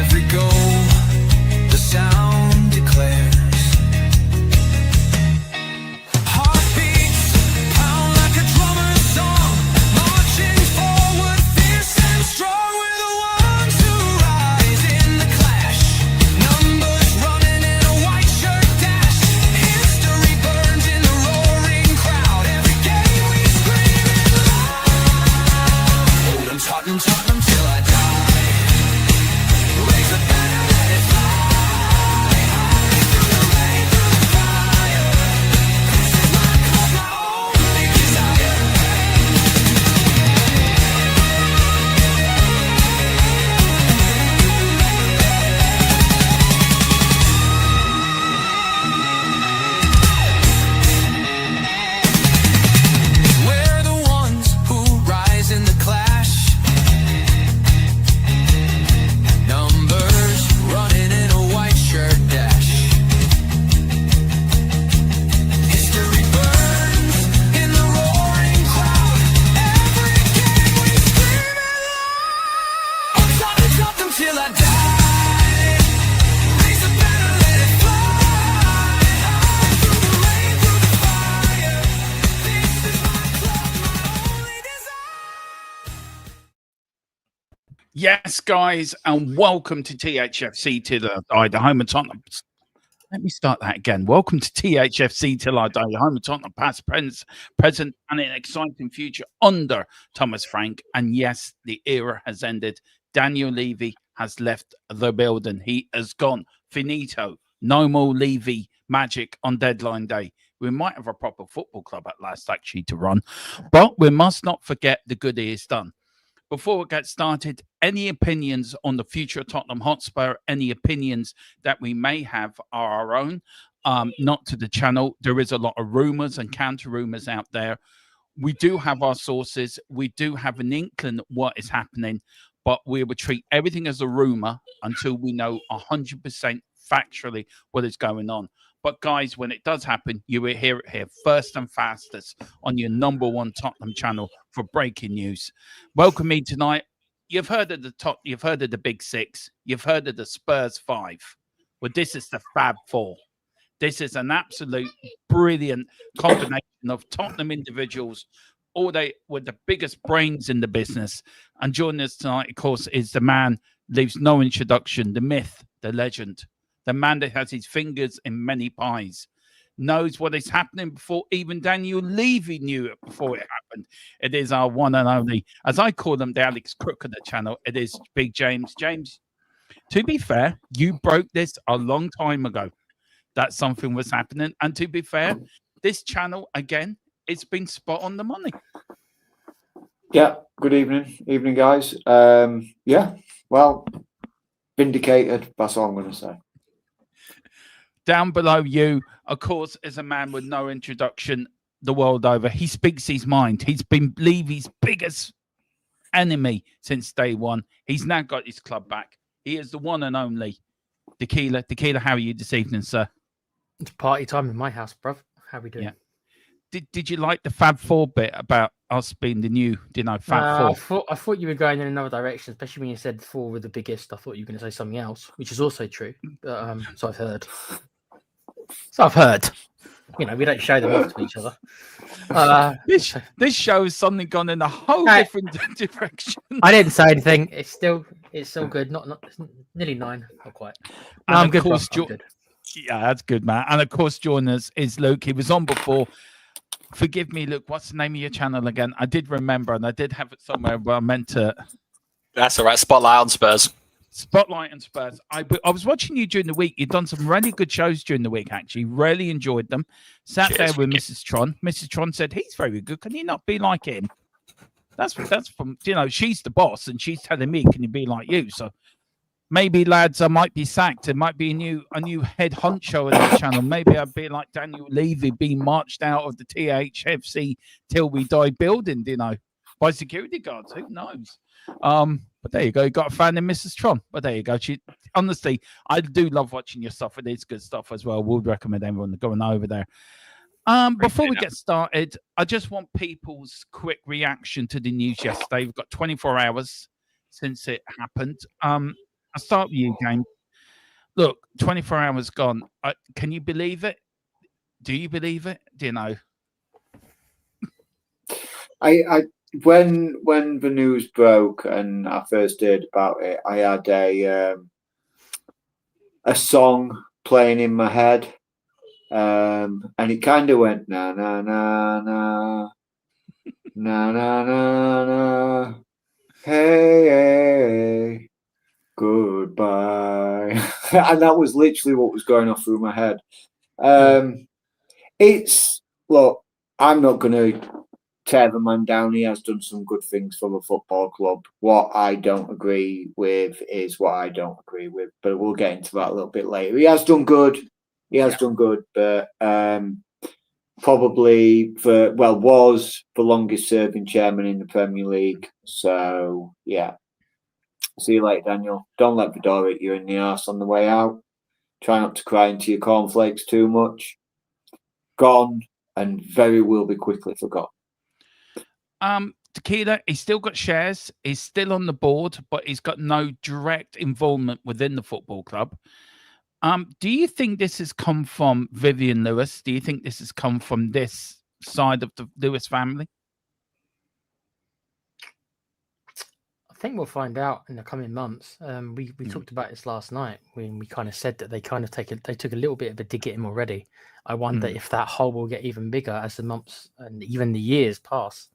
Every goal, the sound declares. Heartbeats pound like a drummer's song, marching forward, fierce and strong. We're the ones who rise in the clash. Numbers running in a white shirt dash. History burns in the roaring crowd. Every game we scream it loud. Tottenham, Tottenham till I die. Raise the banner, let it fly. High through the rain, through the fire. This is my club, my only desire. We're the ones who rise in the clash. Numbers running in a white shirt dash. History burns in the roaring crowd. Every game we scream it loud. I'm Tottenham, Tottenham till I die. Raise the banner, let it fly. High through the rain, through the fire. This is my club, my only desire. Yes, guys, and welcome to THFC Till I Die, the home of Tottenham. Let me start that again. Welcome to THFC Till I Die, the home of Tottenham, past, present, and an exciting future under Thomas Frank. And yes, the era has ended. Daniel Levy has left the building. He has gone. Finito. No more Levy magic on deadline day. We might have a proper football club at last, actually, to run. But we must not forget the good he has done. Before we get started, any opinions on the future of Tottenham Hotspur, any opinions that we may have are our own, not to the channel. There is a lot of rumours and counter-rumours out there. We do have our sources. We do have an inkling what is happening, but we will treat everything as a rumour until we know 100% factually what is going on. But guys, when it does happen, you will hear it here first and fastest on your #1 Tottenham channel for breaking news. Welcome me tonight. You've heard of the top, you've heard of the Big Six, you've heard of the Spurs 5. Well, this is the Fab Four. This is an absolute brilliant combination of Tottenham individuals, all they were the biggest brains in the business. And joining us tonight, of course, is the man leaves no introduction, the myth, the legend. The man that has his fingers in many pies, knows what is happening before even Daniel Levy knew it before it happened. It is our one and only, as I call them, the Alex Crook of the channel. It is Big James. James, to be fair, you broke this a long time ago that something was happening. And to be fair, this channel, again, it's been spot on the money. Yeah, good evening, guys. Yeah, well, vindicated, that's all I'm going to say. Down below you, of course, is a man with no introduction the world over. He speaks his mind. He's been Levy's biggest enemy since day one. He's now got his club back. He is the one and only Tequila. Tequila, how are you this evening, sir? It's party time in my house, bruv. How are we doing? Yeah. Did you like the Fab Four bit about us being the new, Fab Four? I thought you were going in another direction, especially when you said four were the biggest. I thought you were going to say something else, which is also true. But, so I've heard. You know, we don't show them off to each other. This show has suddenly gone in a whole different direction. I didn't say anything. It's still good. Not it's nearly 9. Not quite. No, I'm good. Good. Yeah, that's good, man. And of course, joining us is Luke. He was on before. Forgive me, Luke. What's the name of your channel again? I did remember, and I did have it somewhere where I meant to. That's all right. Spotlight on Spurs. Spotlight and Spurs. I was watching you during the week. You've done some really good shows during the week, actually. Really enjoyed them. Sat there with Mrs. Tron. Mrs. Tron said, he's very good. Can you not be like him? That's from, she's the boss, and she's telling me, can you be like you? So maybe, lads, I might be sacked. It might be a new head honcho on the channel. Maybe I'd be like Daniel Levy being marched out of the THFC Till We Die building, by security guards. Who knows? But there you go. You got a fan in Mrs. Tron. But there you go. Honestly, I do love watching your stuff. It is good stuff as well. Would recommend everyone going over there. Before we get started, I just want people's quick reaction to the news yesterday. We've got 24 hours since it happened. I'll start with you, James. Look, 24 hours gone. Can you believe it? Do you believe it? Do you know? I when the news broke and I first heard about it, I had a song playing in my head, and it kind of went na na na na na na na na hey, hey goodbye, and that was literally what was going off through my head. It's look, I'm not going to tear the man down. He has done some good things for the football club. What I don't agree with is what I don't agree with, but we'll get into that a little bit later. He has done good. He has done good, but probably was the longest serving chairman in the Premier League. So yeah. See you later, Daniel. Don't let the door hit you in the arse on the way out. Try not to cry into your cornflakes too much. Gone and very will be quickly forgotten. Tequila, he's still got shares. He's still on the board, but he's got no direct involvement within the football club. Do you think this has come from Vivian Lewis? Do you think this has come from this side of the Lewis family? I think we'll find out in the coming months. We talked about this last night when we kind of said that they kind of took a little bit of a dig at him already. I wonder if that hole will get even bigger as the months and even the years pass.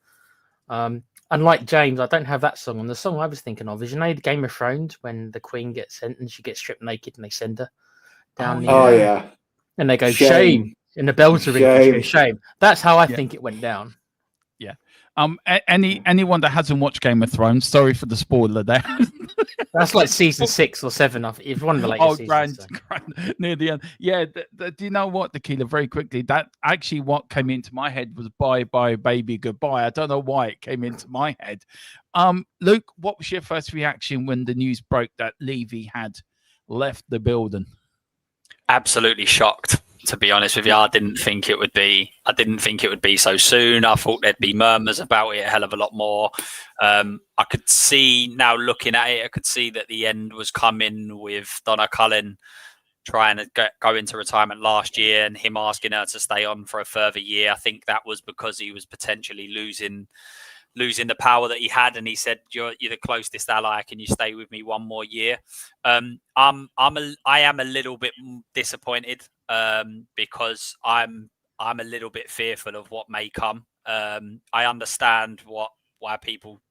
Unlike James, I don't have that song on. The song I was thinking of is, you know, the Game of Thrones when the Queen gets sent and she gets stripped naked and they send her down. Oh yeah, and they go shame, and the bells are ringing. Shame. That's how I think it went down. Yeah. Anyone that hasn't watched Game of Thrones, sorry for the spoiler there. That's like season 6 or 7. It's one of the latest seasons. Grand, near the end. Yeah. Do you know what, Tequila? Very quickly, that actually what came into my head was "Bye Bye Baby Goodbye." I don't know why it came into my head. Luke, what was your first reaction when the news broke that Levy had left the building? Absolutely shocked, to be honest with you. I didn't think it would be so soon. I thought there'd be murmurs about it a hell of a lot more. I could see now, looking at it, I could see that the end was coming with Donna Cullen trying to go into retirement last year and him asking her to stay on for a further year. I think that was because he was potentially losing the power that he had, and he said, "You're the closest ally. Can you stay with me one more year?" I am a little bit disappointed because I'm a little bit fearful of what may come. I understand why people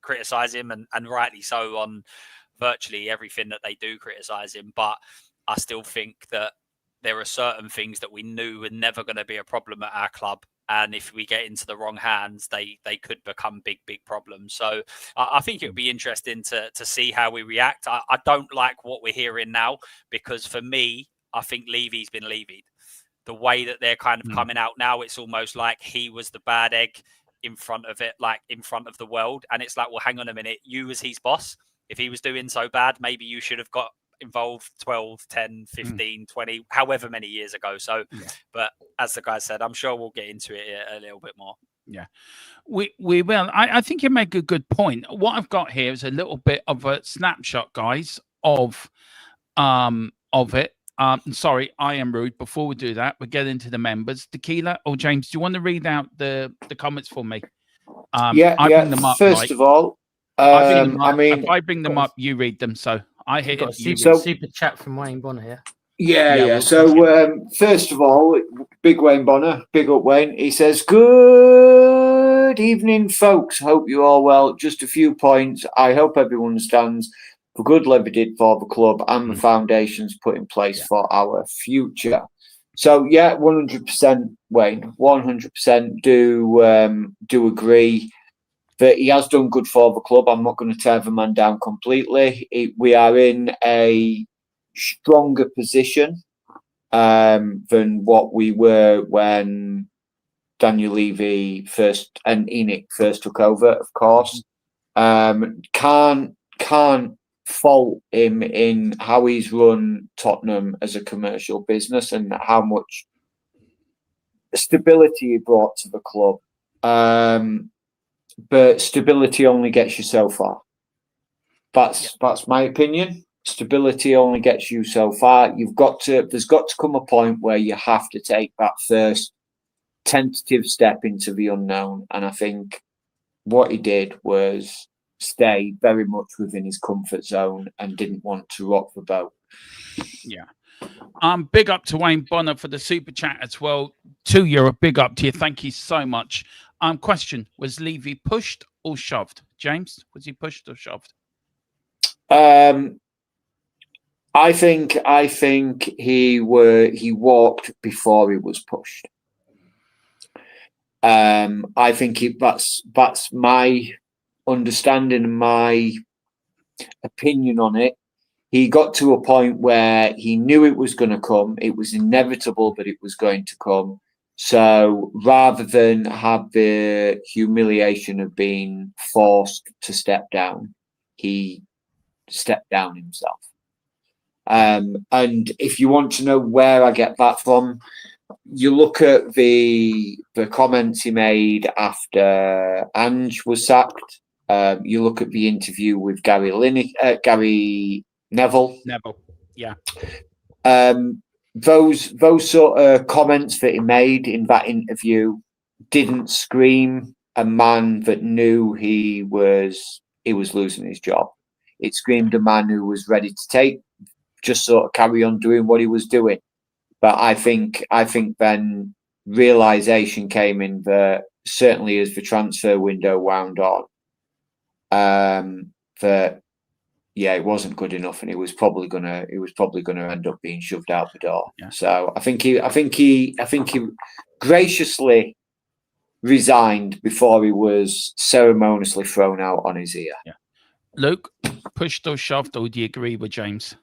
criticize him, and rightly so, on virtually everything that they do criticize him. But I still think that there are certain things that we knew were never going to be a problem at our club. And if we get into the wrong hands, they could become big problems. So I think it would be interesting to see how we react. I don't like what we're hearing now, because for me, I think Levy's been levied. The way that they're kind of coming out now, it's almost like he was the bad egg in front of it, like in front of the world. And it's like, well, hang on a minute. You as his boss, if he was doing so bad, maybe you should have got involved 12, 10, 15, 20, however many years ago. So, but as the guy said, I'm sure we'll get into it a little bit more. Yeah, we will. I think you make a good point. What I've got here is a little bit of a snapshot, guys, of it. Sorry, I am rude. Before we do that, we get into the members. Tequila or James, do you want to read out the comments for me? I bring them up. First of all, if I bring them up, you read them. So I hit got a super chat from Wayne Bonner here. Yeah. So first of all, big Wayne Bonner, big up Wayne. He says, "Good evening, folks. Hope you're all well. Just a few points. I hope everyone understands the good Levy did for the club and the foundations put in place for our future." So 100%, Wayne, 100% do agree that he has done good for the club. I'm not going to tear the man down completely. We are in a stronger position than what we were when Daniel Levy first and Enoch first took over, of course. Can't fault him in how he's run Tottenham as a commercial business and how much stability he brought to the club. But stability only gets you so far. That's my opinion. Stability only gets you so far. There's got to come a point where you have to take that first tentative step into the unknown. And I think what he did was stay very much within his comfort zone and didn't want to rock the boat. Yeah. Big up to Wayne Bonner for the super chat as well. €2, big up to you. Thank you so much. Question: was Levy pushed or shoved? James, was he pushed or shoved? I think he walked before he was pushed. I think that's my understanding and my opinion on it. He got to a point where he knew it was going to come. It was inevitable that it was going to come. So rather than have the humiliation of being forced to step down, he stepped down himself. And if you want to know where I get that from, you look at the comments he made after Ange was sacked. You look at the interview with Gary Neville. Yeah. Those sort of comments that he made in that interview didn't scream a man that knew he was losing his job. It screamed a man who was ready to just sort of carry on doing what he was doing. But I think then realization came in that certainly as the transfer window wound on, that it wasn't good enough, and it was probably gonna end up being shoved out the door. Yeah. So I think he graciously resigned before he was ceremoniously thrown out on his ear. Yeah. Luke, pushed or shoved, or do you agree with James?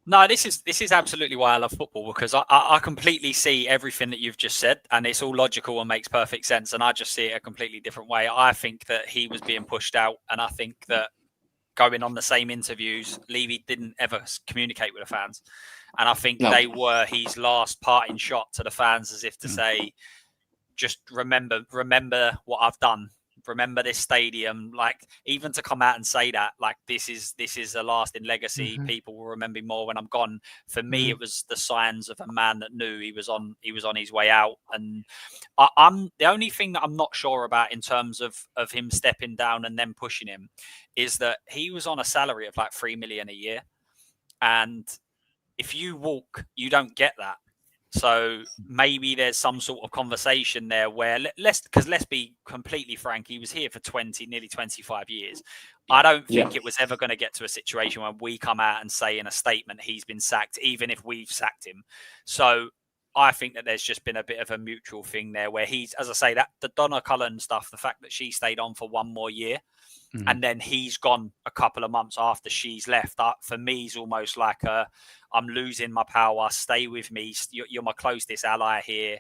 No, this is absolutely why I love football, because I completely see everything that you've just said, and it's all logical and makes perfect sense. And I just see it a completely different way. I think that he was being pushed out, and I think that going on the same interviews, Levy didn't ever communicate with the fans, and I think they were his last parting shot to the fans, as if to say, just remember what I've done. Remember this stadium, like even to come out and say that, like this is a lasting legacy. People will remember me more when I'm gone. For me, it was the signs of a man that knew he was on his way out. And I'm the only thing that I'm not sure about in terms of him stepping down and then pushing him is that he was on a salary of like $3 million a year, and if you walk, you don't get that. So maybe there's some sort of conversation there where let's be completely frank, he was here for nearly 25 years. I don't think it was ever going to get to a situation where we come out and say in a statement he's been sacked, even if we've sacked him. So I think that there's just been a bit of a mutual thing there where he's, as I say, that the Donna Cullen stuff, the fact that she stayed on for one more year and then he's gone a couple of months after she's left, for me is almost like I'm losing my power. Stay with me. You're my closest ally here.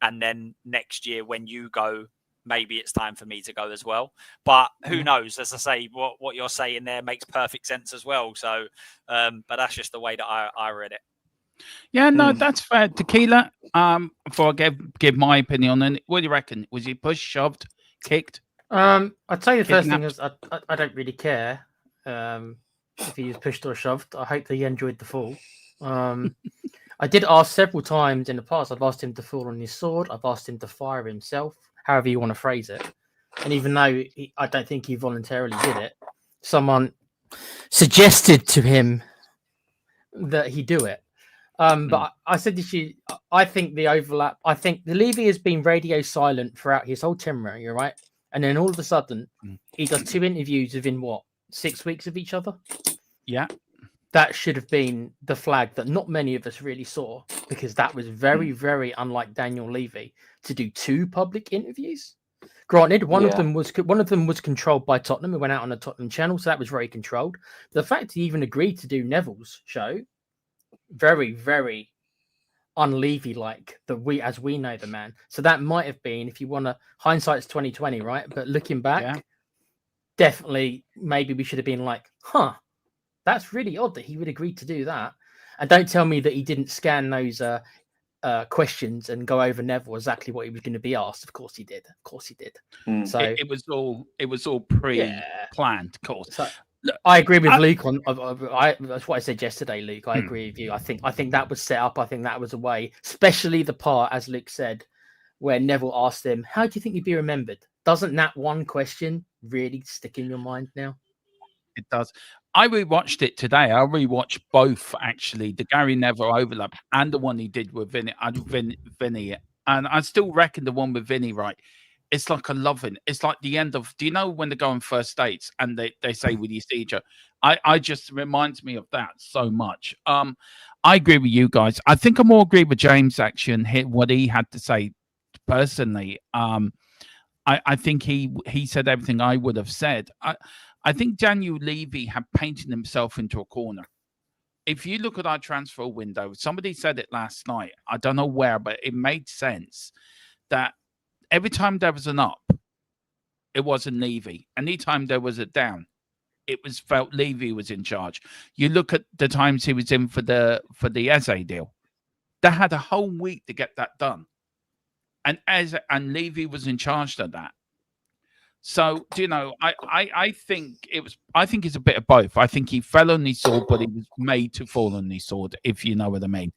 And then next year when you go, maybe it's time for me to go as well. But who knows? As I say, what you're saying there makes perfect sense as well. So, but that's just the way that I read it. Yeah, no, that's fair. Tequila, before I give my opinion on it, what do you reckon? Was he pushed, shoved, kicked? I'd say the first thing is I don't really care if he was pushed or shoved. I hope that he enjoyed the fall. I did ask several times in the past. I've asked him to fall on his sword. I've asked him to fire himself, however you want to phrase it. And even though I don't think he voluntarily did it, someone suggested to him that he do it. But I said to you, I think the overlap. I think the Levy has been radio silent throughout his whole tenure. You're right. And then all of a sudden, he does 2 interviews within 6 weeks of each other? Yeah. That should have been the flag that not many of us really saw, because that was very, very unlike Daniel Levy to do 2 public interviews. Granted, one of them was controlled by Tottenham. It went out on the Tottenham channel, so that was very controlled. The fact he even agreed to do Neville's show, very, very un-Levy-like, as we know the man. So that might have been, if you want to, hindsight's 2020, right? But looking back, definitely, maybe we should have been like, that's really odd that he would agree to do that. And don't tell me that he didn't scan those questions and go over Neville exactly what he was going to be asked. Of course he did. Mm. So It was all pre-planned, of course. So, I agree with Luke on. That's what I said yesterday, Luke. I agree with you. I think that was set up. I think that was a way, especially the part, as Luke said, where Neville asked him, "How do you think you'd be remembered?" Doesn't that one question really stick in your mind now? It does. I rewatched it today. I rewatched both, actually, the Gary Neville overlap and the one he did with Vinny. And I still reckon the one with Vinny, right? It's like a loving. It's like the end of. Do you know when they go on first dates and they say, "Will you see each other?" I just reminds me of that so much. I agree with you guys. I think I more agree with James actually and what he had to say personally. I think he said everything I would have said. I think Daniel Levy had painted himself into a corner. If you look at our transfer window, somebody said it last night. I don't know where, but it made sense that every time there was an up, it wasn't Levy. Anytime there was a down, it was felt Levy was in charge. You look at the times he was in for the Eze deal. They had a whole week to get that done. And Levy was in charge of that. So, I think it's a bit of both. I think he fell on his sword, but he was made to fall on his sword, if you know what I mean.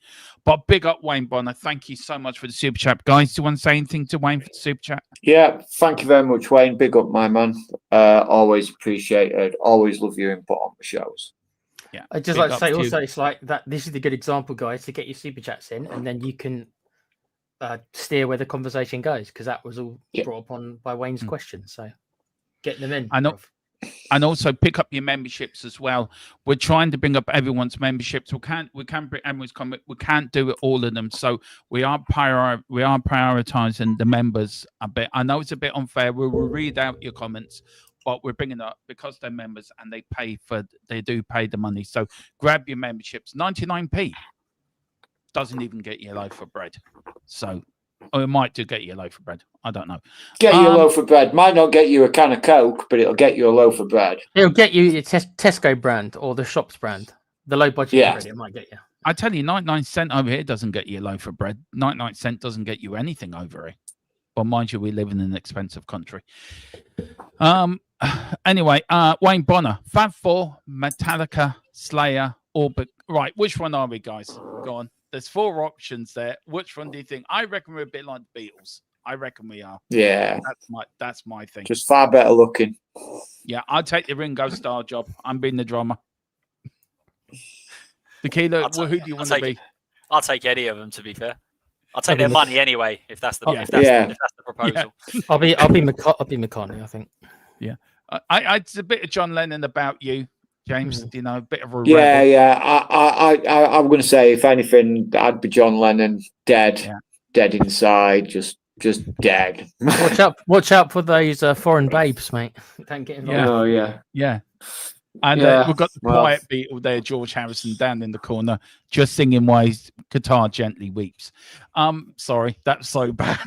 But big up Wayne Bonner. Thank you so much for the super chat. Guys, do you want to say anything to Wayne for the super chat? Yeah, thank you very much, Wayne. Big up, my man. Always appreciated. Always love your input on the shows. Yeah. I'd just like to say also, it's like that. This is the good example, guys, to get your super chats in, and then you can steer where the conversation goes, because that was all brought upon by Wayne's question. So get them in. I know. And also pick up your memberships as well. We're trying to bring up everyone's memberships. We can't bring everyone's comment. We can't do it all of them. So we are prioritizing the members a bit. I know it's a bit unfair. We will read out your comments, but we're bringing up because they're members and they do pay the money. So grab your memberships. 99p doesn't even get you a loaf of bread. So, or it might do get you a loaf of bread. I don't know. Get you a loaf of bread. Might not get you a can of Coke, but it'll get you a loaf of bread. It'll get you your Tesco brand or the shops brand. The low budget bread, it might get you. I tell you, 99 cent over here doesn't get you a loaf of bread. 99 cent doesn't get you anything over here. But mind you, we live in an expensive country. Anyway, Wayne Bonner, Fab Four, Metallica, Slayer, Orbit. Right, which one are we, guys? Go on. There's 4 options there. Which one do you think? I reckon we're a bit like the Beatles. I reckon we are. Yeah. That's my thing. Just far better looking. Yeah, I'll take the Ringo Starr job. I'm being the drummer. Tequila, who do you want to be? I'll take any of them, to be fair. I'll take their money anyway, if that's the proposal. Yeah. I'll be McCartney, I think. Yeah. It's a bit of John Lennon about you, James. You know, a bit of a rebel. I'm going to say, if anything, I'd be John Lennon, dead inside, just dead. Watch out for those foreign babes, mate. Don't get involved. Yeah. And we've got the quiet Beatle there, George Harrison, down in the corner, just singing while his guitar gently weeps. Sorry, that's so bad.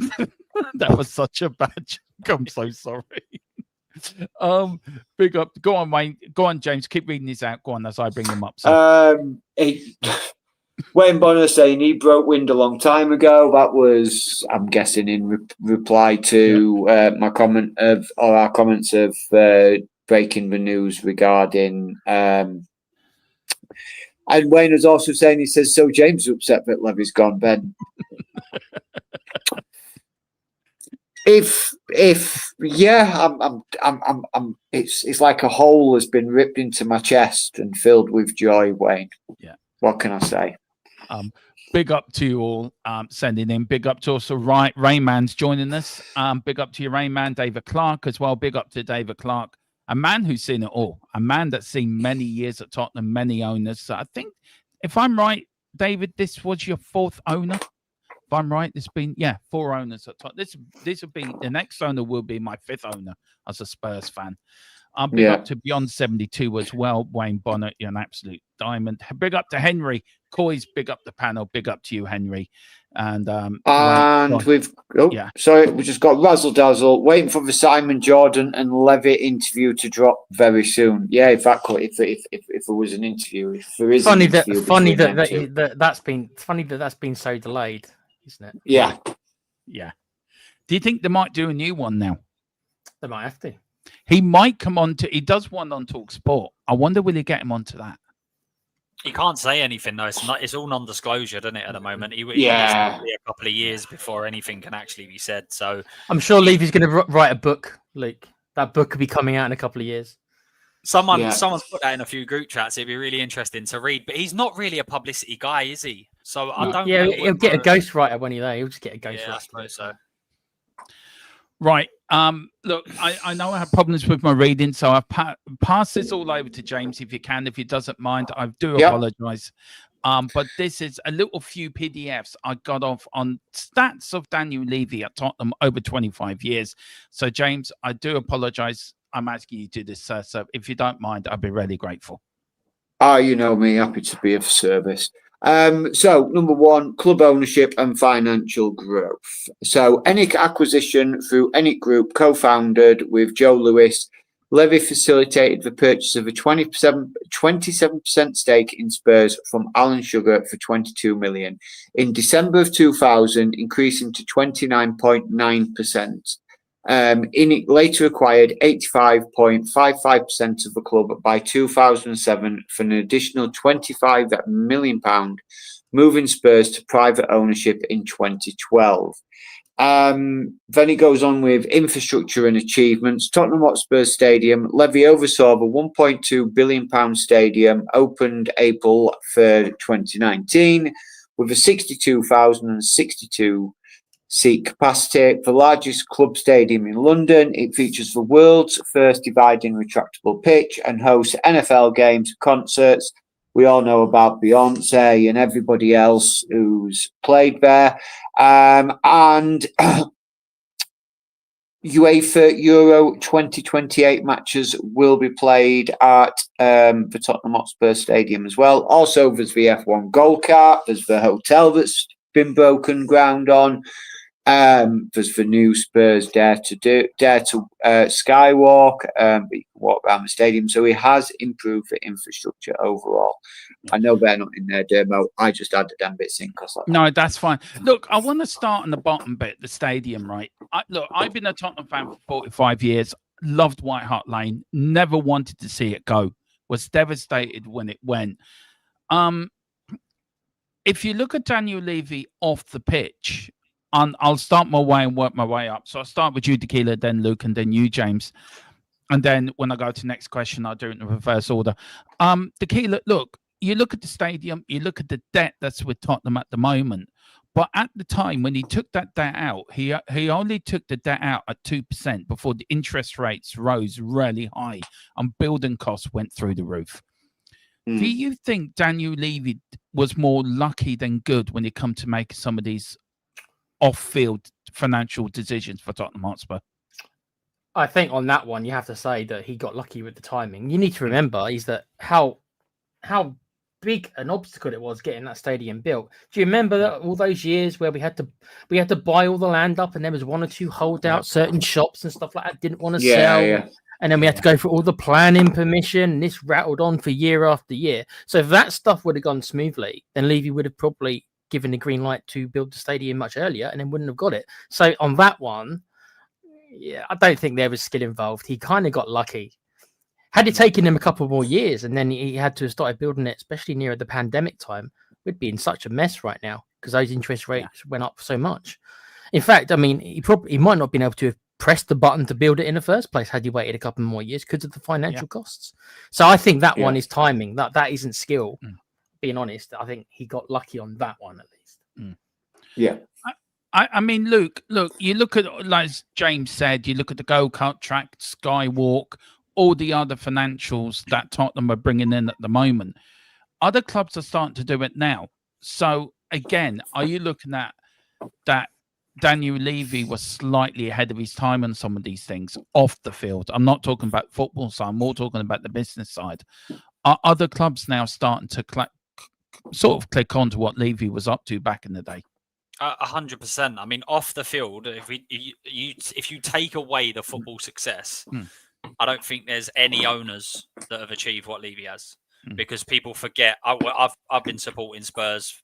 That was such a bad joke. I'm so sorry. Big up. Go on, Wayne. Go on, James. Keep reading these out. Go on as I bring them up. So. Wayne Bonner saying he broke wind a long time ago. That was, I'm guessing, in reply to my comment or our comments of breaking the news regarding. And Wayne was also saying, he says, so James is upset that Levy's gone, Ben. It's like a hole has been ripped into my chest and filled with joy, Wayne. Yeah. What can I say? Big up to you all sending in. Big up to also Rayman's joining us. Big up to you, Rayman, David Clark as well. Big up to David Clark, a man who's seen it all, a man that's seen many years at Tottenham, many owners. So I think, if I'm right, David, this was your 4th owner. If I'm right, there's been 4 owners at Tottenham. This will be the next owner will be my 5th owner as a Spurs fan. Big up to Beyond 72 as well, Wayne Bonner. You're an absolute diamond. Big up to Henry Coys. Big up the panel. Big up to you, Henry. And we just got Razzle Dazzle waiting for the Simon Jordan and Levy interview to drop very soon. Yeah, if there was an interview, if there is funny that's been so delayed. isn't it? Yeah. Yeah. Do you think they might do a new one now? They might have to. He might come on to. He does one on Talk Sport. I wonder will he get him onto that? You can't say anything though. It's all non-disclosure, doesn't it? At the moment, it's Yeah. probably a couple of years before anything can actually be said. So I'm sure Levy's going to write a book, Luke. That book could be coming out in a couple of years. someone's put that in a few group chats. It'd be really interesting to read. But he's not really a publicity guy, is he? So I don't. Yeah, know he'll get a ghostwriter when he's there. He'll just get a ghostwriter. Yeah, I suppose so. Right. Look, I know I have problems with my reading, so I've passed this all over to James if you can. If he doesn't mind, I do apologize. But this is a little few PDFs I got off on stats of Daniel Levy at Tottenham over 25 years. So, James, I do apologize. I'm asking you to do this, sir. So if you don't mind, I'd be really grateful. You know me, happy to be of service. So, number one, club ownership and financial growth. So, any acquisition through any group co-founded with Joe Lewis, Levy facilitated the purchase of a 27% stake in Spurs from Alan Sugar for 22 million. In December of 2000, increasing to 29.9%. It later acquired 85.55% of the club by 2007 for an additional £25 million, moving Spurs to private ownership in 2012. Then he goes on with infrastructure and achievements. Tottenham Hotspur Stadium, Levy oversaw the £1.2 billion stadium, opened April 3rd, 2019, with a 62,062 seat capacity. The largest club stadium in London. It features the world's first dividing retractable pitch and hosts NFL games, concerts. We all know about Beyonce and everybody else who's played there. And UEFA Euro 2028 matches will be played at the Tottenham Hotspur Stadium as well. Also, there's the F1 Gold Cart. There's the hotel that's been broken ground on. There's the new Spurs Dare to Skywalk, but you can walk around the stadium. So he has improved the infrastructure overall. I know they're not in their demo. I just added them bits in because no, that's fine. Look, I want to start on the bottom bit, the stadium, right? I've been a Tottenham fan for 45 years. Loved White Hart Lane. Never wanted to see it go. Was devastated when it went. If you look at Daniel Levy off the pitch, I'll start my way and work my way up. So I'll start with you, Tequila, then Luke, and then you, James. And then when I go to the next question, I'll do it in reverse order. Tequila, look, you look at the stadium, you look at the debt that's with Tottenham at the moment. But at the time when he took that debt out, he only took the debt out at 2% before the interest rates rose really high and building costs went through the roof. Do you think Daniel Levy was more lucky than good when it come to making some of these off-field financial decisions for Tottenham Hotspur? I think on that one, you have to say that he got lucky with the timing. You need to remember is that how big an obstacle it was getting that stadium built. Do you remember that all those years where we had to buy all the land up and there was one or two holdout certain shops and stuff like that didn't want to sell. Yeah. And then we had to go for all the planning permission, and this rattled on for year after year. So if that stuff would have gone smoothly, then Levy would have probably given the green light to build the stadium much earlier and then wouldn't have got it. So on that one, yeah, I don't think there was skill involved. He kind of got lucky. Had it taken him a couple more years and then he had to have started building it, especially near the pandemic time, we'd be in such a mess right now because those interest rates went up so much. In fact, I mean, he might not have been able to have pressed the button to build it in the first place had he waited a couple more years because of the financial costs. So I think that one is timing. That isn't skill. Being honest, I think he got lucky on that one at least. Yeah. I mean, Luke, look, you look at, like James said, you look at the go-kart track, Skywalk, all the other financials that Tottenham are bringing in at the moment. Other clubs are starting to do it now. So, again, are you looking at that Daniel Levy was slightly ahead of his time on some of these things off the field? I'm not talking about football side. I'm more talking about the business side. Are other clubs now starting to sort of click on to what Levy was up to back in the day? 100%. I mean, off the field, if you take away the football success, I don't think there's any owners that have achieved what Levy has. because people forget. I've been supporting Spurs.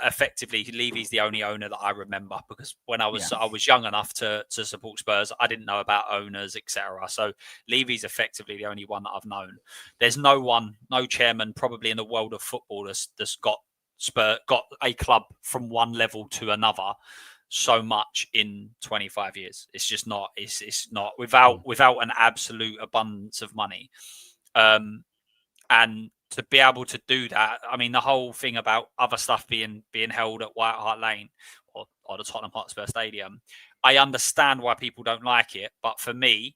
Effectively, Levy's the only owner that I remember, because when I was young enough to support Spurs, I didn't know about owners, etc. So Levy's effectively the only one that I've known. There's no chairman probably in the world of football that's got a club from one level to another so much in 25 years. It's just not. It's not without an absolute abundance of money. And to be able to do that, I mean, the whole thing about other stuff being held at White Hart Lane or the Tottenham Hotspur Stadium, I understand why people don't like it. But for me,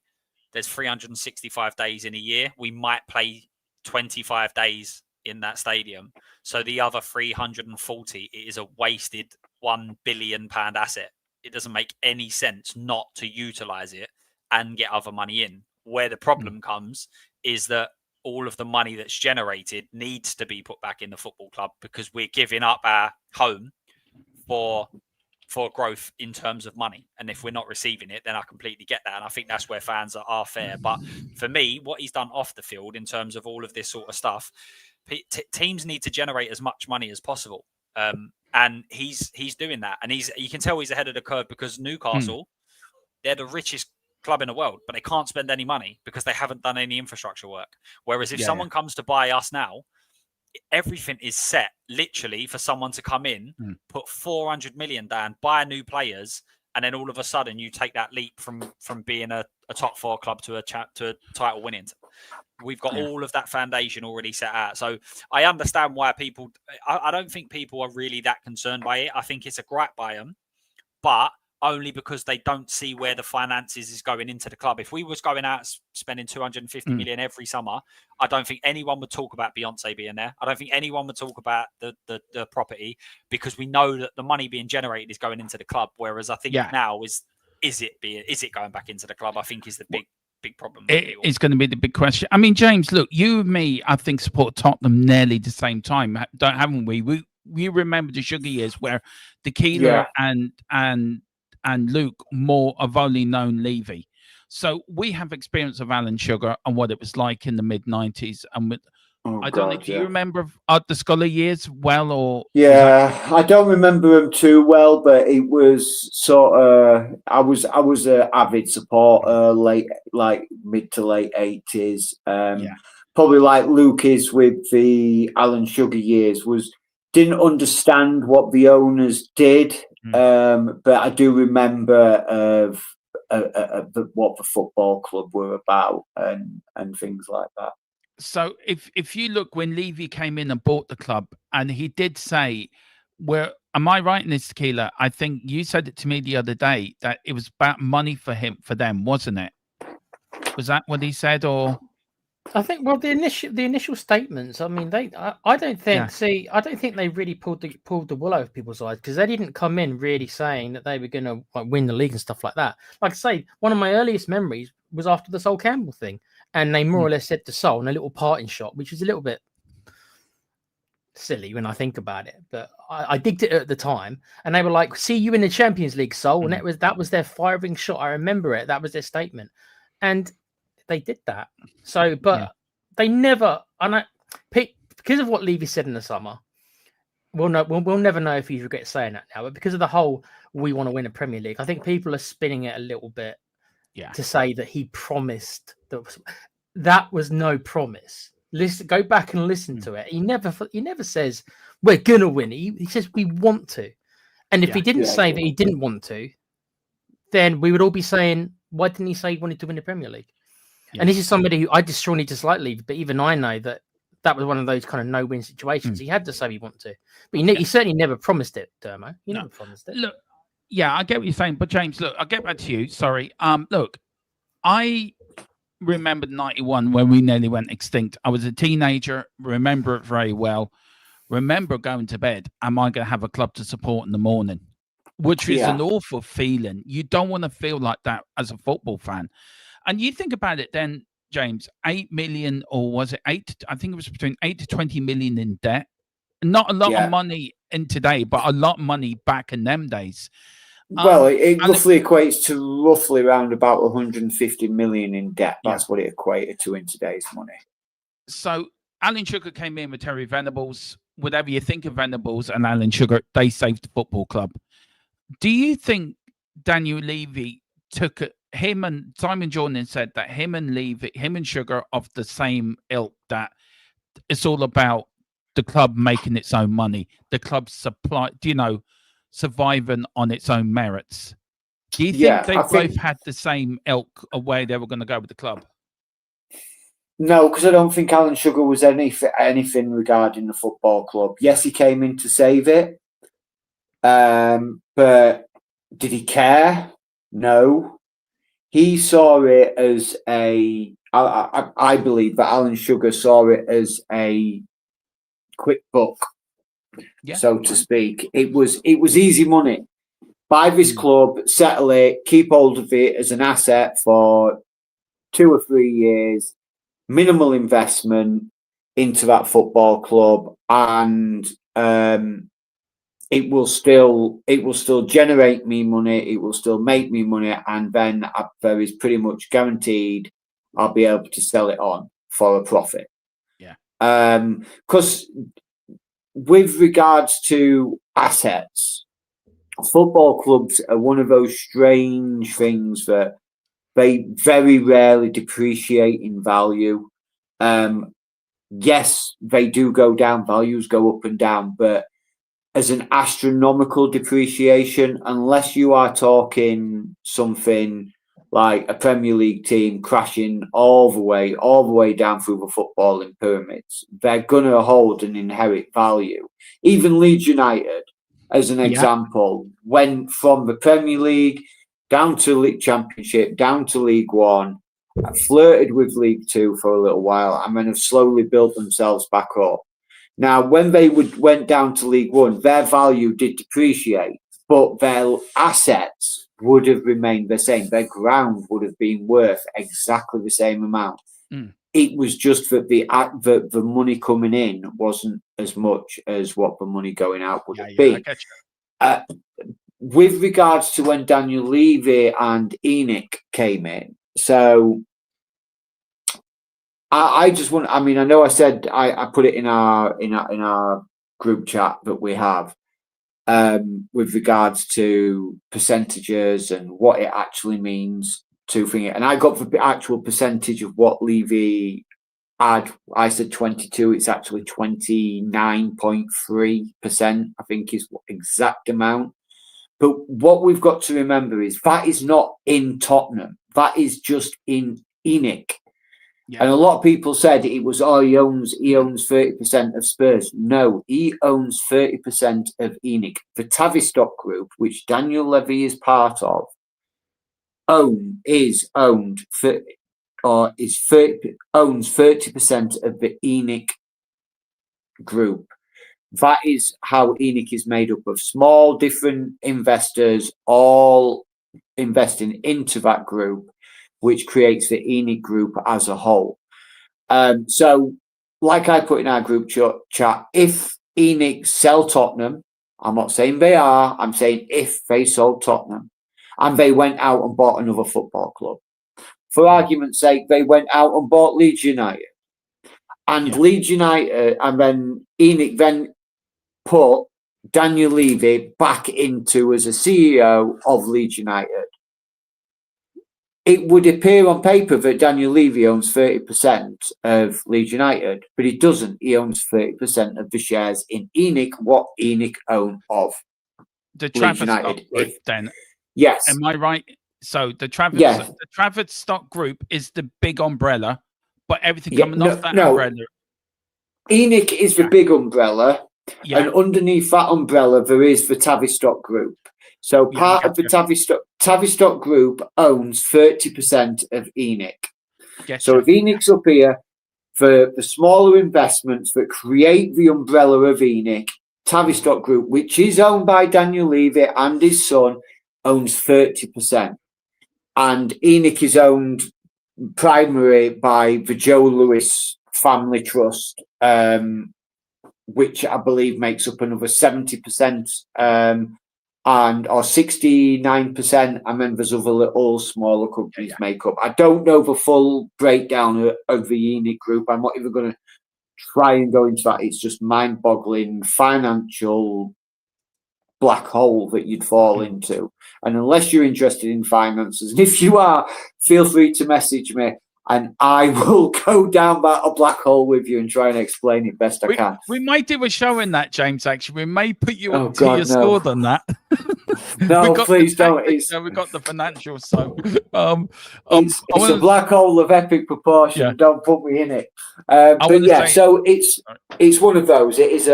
there's 365 days in a year. We might play 25 days in that stadium. So the other 340, it is a wasted £1 billion asset. It doesn't make any sense not to utilise it and get other money in. Where the problem comes is that all of the money that's generated needs to be put back in the football club, because we're giving up our home for growth in terms of money. And if we're not receiving it, then I completely get that. And I think that's where fans are fair. But for me, what he's done off the field in terms of all of this sort of stuff, teams need to generate as much money as possible. And he's doing that. And you can tell he's ahead of the curve, because Newcastle, they're the richest club in the world, but they can't spend any money because they haven't done any infrastructure work. Whereas if someone comes to buy us now, everything is set literally for someone to come in, put 400 million down, buy new players, and then all of a sudden you take that leap from being a top four club to a title winning. We've got all of that foundation already set out. So I understand why I don't think people are really that concerned by it. I think it's a gripe by them, but only because they don't see where the finances is going into the club. If we was going out spending 250 million every summer, I don't think anyone would talk about Beyonce being there. I don't think anyone would talk about the property, because we know that the money being generated is going into the club. Whereas I think now is it going back into the club? I think is the big problem. It is going to be the big question. I mean, James, look, you and me, I think, support Tottenham nearly the same time, haven't we? We remember the sugar years where Tequila and Luke more have only known Levy. So we have experience of Alan Sugar and what it was like in the mid-90s. And I don't know, do you remember the Scholar years well? Or I don't remember them too well, but it was sort of, I was an avid supporter, mid to late 80s. Probably like Luke is with the Alan Sugar years, didn't understand what the owners did. But I do remember what the football club were about and things like that. So if you look, when Levy came in and bought the club, and he did say, am I right in this, Tequila? I think you said it to me the other day that it was about money for them, wasn't it? Was that what he said, or? I think, well, the initial statements, I mean, I don't think they really pulled the wool over people's eyes, because they didn't come in really saying that they were going to win the league and stuff like that. Like I say, one of my earliest memories was after the Sol Campbell thing, and they more or less said to Sol in a little parting shot, which was a little bit silly when I think about it, but I digged it at the time, and they were like, "See you in the Champions League, Sol," and that was their firing shot. I remember it. That was their statement, and they did that. So, but they never, because of what Levy said in the summer, we'll never know if he regrets saying that now. But because of the whole, we want to win a Premier League, I think people are spinning it a little bit to say that he promised. That was no promise. Go back and listen to it. He never says we're gonna win. He says we want to. And if he didn't say that he didn't want to, then we would all be saying, why didn't he say he wanted to win the Premier League? And this is somebody who I just strongly dislike Levy, but even I know that was one of those kind of no-win situations. He had to say he wanted to, but he certainly never promised it, Dermo. He never promised it. Look, I get what you're saying, but James, look, I'll get back to you. Sorry. Look, I remember 91 when we nearly went extinct. I was a teenager, remember it very well. Remember going to bed, am I going to have a club to support in the morning? Which is an awful feeling. You don't want to feel like that as a football fan. And you think about it then, James, 8 million, or was it 8? I think it was between 8 to 20 million in debt. Not a lot of money in today, but a lot of money back in them days. Well, it roughly equates to roughly around about 150 million in debt. That's what it equated to in today's money. So, Alan Sugar came in with Terry Venables. Whatever you think of Venables and Alan Sugar, they saved the football club. Do you think Daniel Levy took him, and Simon Jordan said that him and Sugar of the same ilk, that it's all about the club making its own money, the club surviving on its own merits? Do you think they both had the same ilk of where they were going to go with the club? No, because I don't think Alan Sugar was anything regarding the football club. Yes, he came in to save it, but did he care? No. He saw it as I believe that Alan Sugar saw it as a quick buck, so to speak. It was easy money. Buy this club, settle it, keep hold of it as an asset for 2 or 3 years, minimal investment into that football club, and it will still generate me money. It will still make me money, and then there is pretty much guaranteed I'll be able to sell it on for a profit. Yeah. Because with regards to assets, football clubs are one of those strange things that they very rarely depreciate in value. Yes, they do go down, values go up and down, but as an astronomical depreciation, unless you are talking something like a Premier League team crashing all the way down through the footballing pyramids, they're going to hold and inherit value. Even Leeds United, as an example, went from the Premier League down to League Championship, down to League One, flirted with League Two for a little while, and then have slowly built themselves back up. Now, when they went down to League One, their value did depreciate, but their assets would have remained the same. Their ground would have been worth exactly the same amount. It was just that the money coming in wasn't as much as what the money going out would have been. With regards to when Daniel Levy and ENIC came in, so I just want. I mean, I know I said I put it in our group chat that we have with regards to percentages and what it actually means to think it. And I got the actual percentage of what Levy had. I said 22. It's actually 29.3%. I think is the exact amount. But what we've got to remember is that is not in Tottenham. That is just in ENIC. And a lot of people said it was, he owns 30% of Spurs. No, he owns 30% of ENIC. The TICTOC group, which Daniel Levy is part of, owns 30% of the ENIC group. That is how ENIC is made up of small, different investors, all investing into that group, which creates the ENIC group as a whole. So, like I put in our group chat, if ENIC sell Tottenham, I'm not saying they are, I'm saying if they sold Tottenham and they went out and bought another football club, for argument's sake, they went out and bought Leeds United, and Leeds United, and then ENIC then put Daniel Levy back into as a CEO of Leeds United, it would appear on paper that Daniel Levy owns 30% of Leeds United, but he doesn't. He owns 30% of the shares in ENIC, what ENIC own of the Leeds United. Group, then, yes, am I right? So the Trafford Stock Group is the big umbrella, but everything coming off that umbrella. ENIC is the big umbrella, and underneath that umbrella there is the Tavistock Group. So part of the Tavistock Group owns 30% of ENIC. So if ENIC's up here, for the smaller investments that create the umbrella of ENIC, Tavistock Group, which is owned by Daniel Levy and his son, owns 30%. And ENIC is owned primarily by the Joe Lewis Family Trust, which I believe makes up another 70%. Or 69%, and then there's other little smaller companies make up. I don't know the full breakdown of the ENIC group. I'm not even going to try and go into that. It's just mind-boggling financial black hole that you'd fall into. And unless you're interested in finances, and if you are, feel free to message me and I will go down that black hole with you and try and explain it best I can. We might do a show in that, James, actually. We may put you Oh, up to God, your no. sword on that. No, please don't. We've got the financial, so it's a black hole of epic proportion. Yeah. Don't put me in it. But yeah, so it's one of those. It is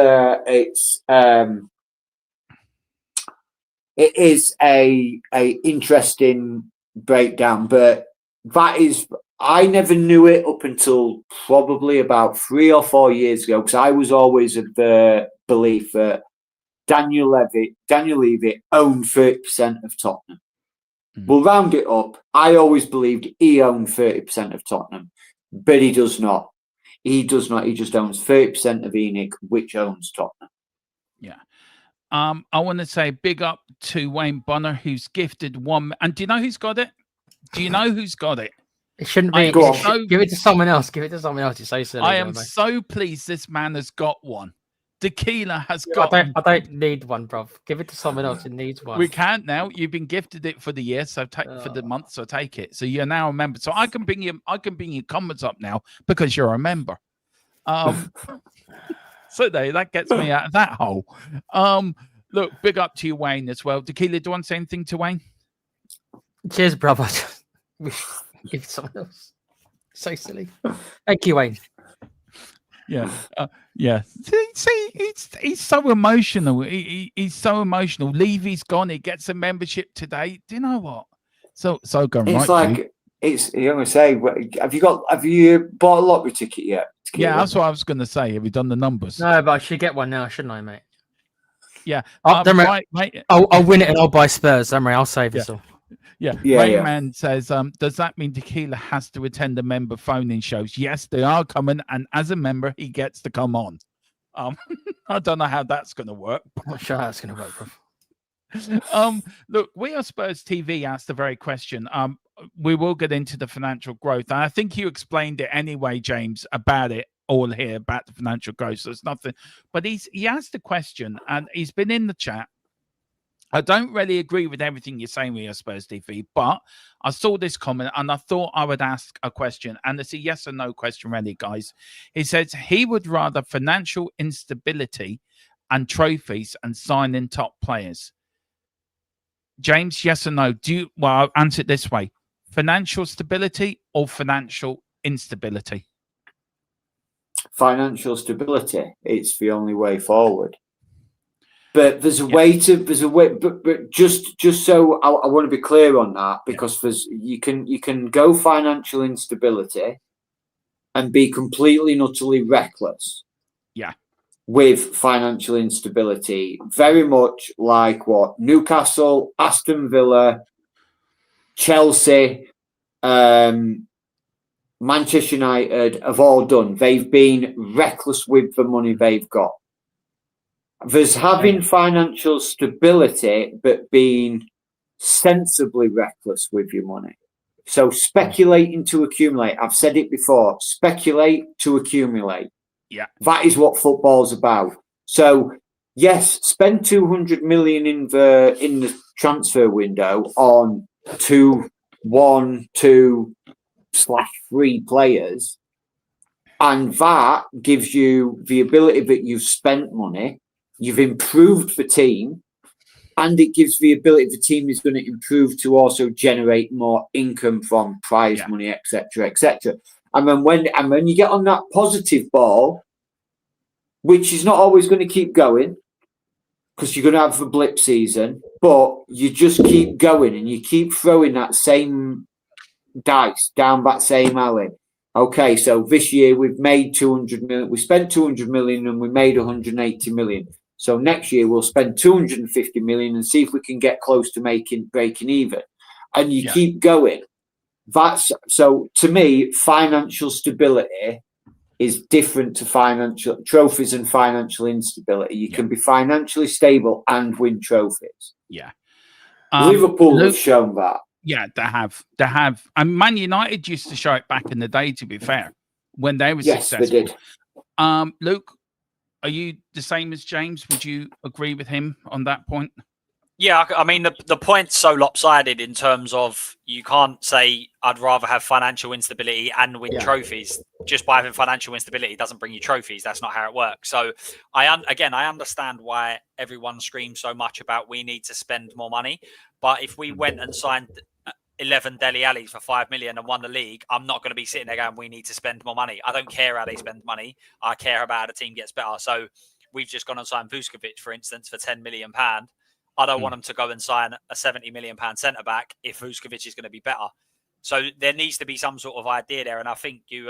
a interesting breakdown, but that is, I never knew it up until probably about 3 or 4 years ago, because I was always of the belief that Daniel Levy owned 30% of Tottenham. We'll round it up. I always believed he owned 30% of Tottenham, but he does not. He does not. He just owns 30% of ENIC, which owns Tottenham. Yeah. I want to say big up to Wayne Bonner, who's gifted one. And do you know who's got it? Do you know who's got it? It shouldn't be. Give it to someone else. Give it to someone else. It's so silly. I am so pleased this man has got one. Tequila has got. I don't need one, bruv. Give it to someone else who needs one. We can't now. You've been gifted it for the year, so for the month, so take it. So you're now a member. So I can bring your comments up now because you're a member. So that gets me out of that hole. Look, big up to you, Wayne, as well. Tequila, do you want to say anything to Wayne? Cheers, brother. Give it someone else. So silly. Thank you, Wayne. Yeah, yeah. See, he's so emotional. He's so emotional. Levy's gone. He gets a membership today. Do you know what? So go right. It's like you're gonna say, have you bought a lottery ticket yet? Yeah, that's what I was gonna say. Have you done the numbers? No, but I should get one now, shouldn't I, mate? Yeah. Right, mate. I'll win it and I'll buy Spurs. Don't worry, I'll save us all. Yeah. Rayman says, does that mean Tequila has to attend the member phone-in shows? Yes, they are coming, and as a member, he gets to come on. I don't know how that's going to work. I'm not sure how that's going to work, bro. Look, We Are Spurs TV asked the very question. We will get into the financial growth, and I think you explained it anyway, James, about it all here, about the financial growth. So it's nothing, but he asked the question, and he's been in the chat. I don't really agree with everything you're saying with your Spurs TV, but I saw this comment and I thought I would ask a question. And it's a yes or no question, really, guys. He says he would rather financial instability and trophies and signing top players. James, yes or no? Well, I'll answer it this way. Financial stability or financial instability? Financial stability. It's the only way forward. But there's a way, but just so I want to be clear on that, because you can go financial instability and be completely and utterly reckless. Yeah. With financial instability, very much like what Newcastle, Aston Villa, Chelsea, Manchester United have all done. They've been reckless with the money they've got. There's having financial stability, but being sensibly reckless with your money. So speculating to accumulate. I've said it before. Speculate to accumulate. Yeah. That is what football's about. So yes, spend 200 million in the transfer window on 2, 1, 2/3 players, and that gives you the ability that you've spent money. You've improved the team, and it gives the ability the team is going to improve to also generate more income from prize money, etc., etc. And then when you get on that positive ball, which is not always going to keep going, because you're going to have the blip season, but you just keep going and you keep throwing that same dice down that same alley. Okay, so this year we've made 200 million. We spent 200 million and we made 180 million. So next year we'll spend 250 million and see if we can get close to breaking even. And you keep going. So to me, financial stability is different to financial trophies and financial instability. You can be financially stable and win trophies. Yeah. Liverpool have shown that. Yeah, they have. And Man United used to show it back in the day, to be fair, when they were successful. Yes, they did. Luke, are you the same as James? Would you agree with him on that point? Yeah, I mean, the point's so lopsided in terms of you can't say I'd rather have financial instability and win trophies. Just by having financial instability doesn't bring you trophies. That's not how it works. So I understand why everyone screams so much about we need to spend more money. But if we went and signed 11 Dele Allis for 5 million and won the league, I'm not going to be sitting there going, we need to spend more money. I don't care how they spend money. I care about how the team gets better. So we've just gone and signed Vuskovic, for instance, for £10 million. I don't want them to go and sign a £70 million centre back if Vuskovic is going to be better. So there needs to be some sort of idea there. And I think you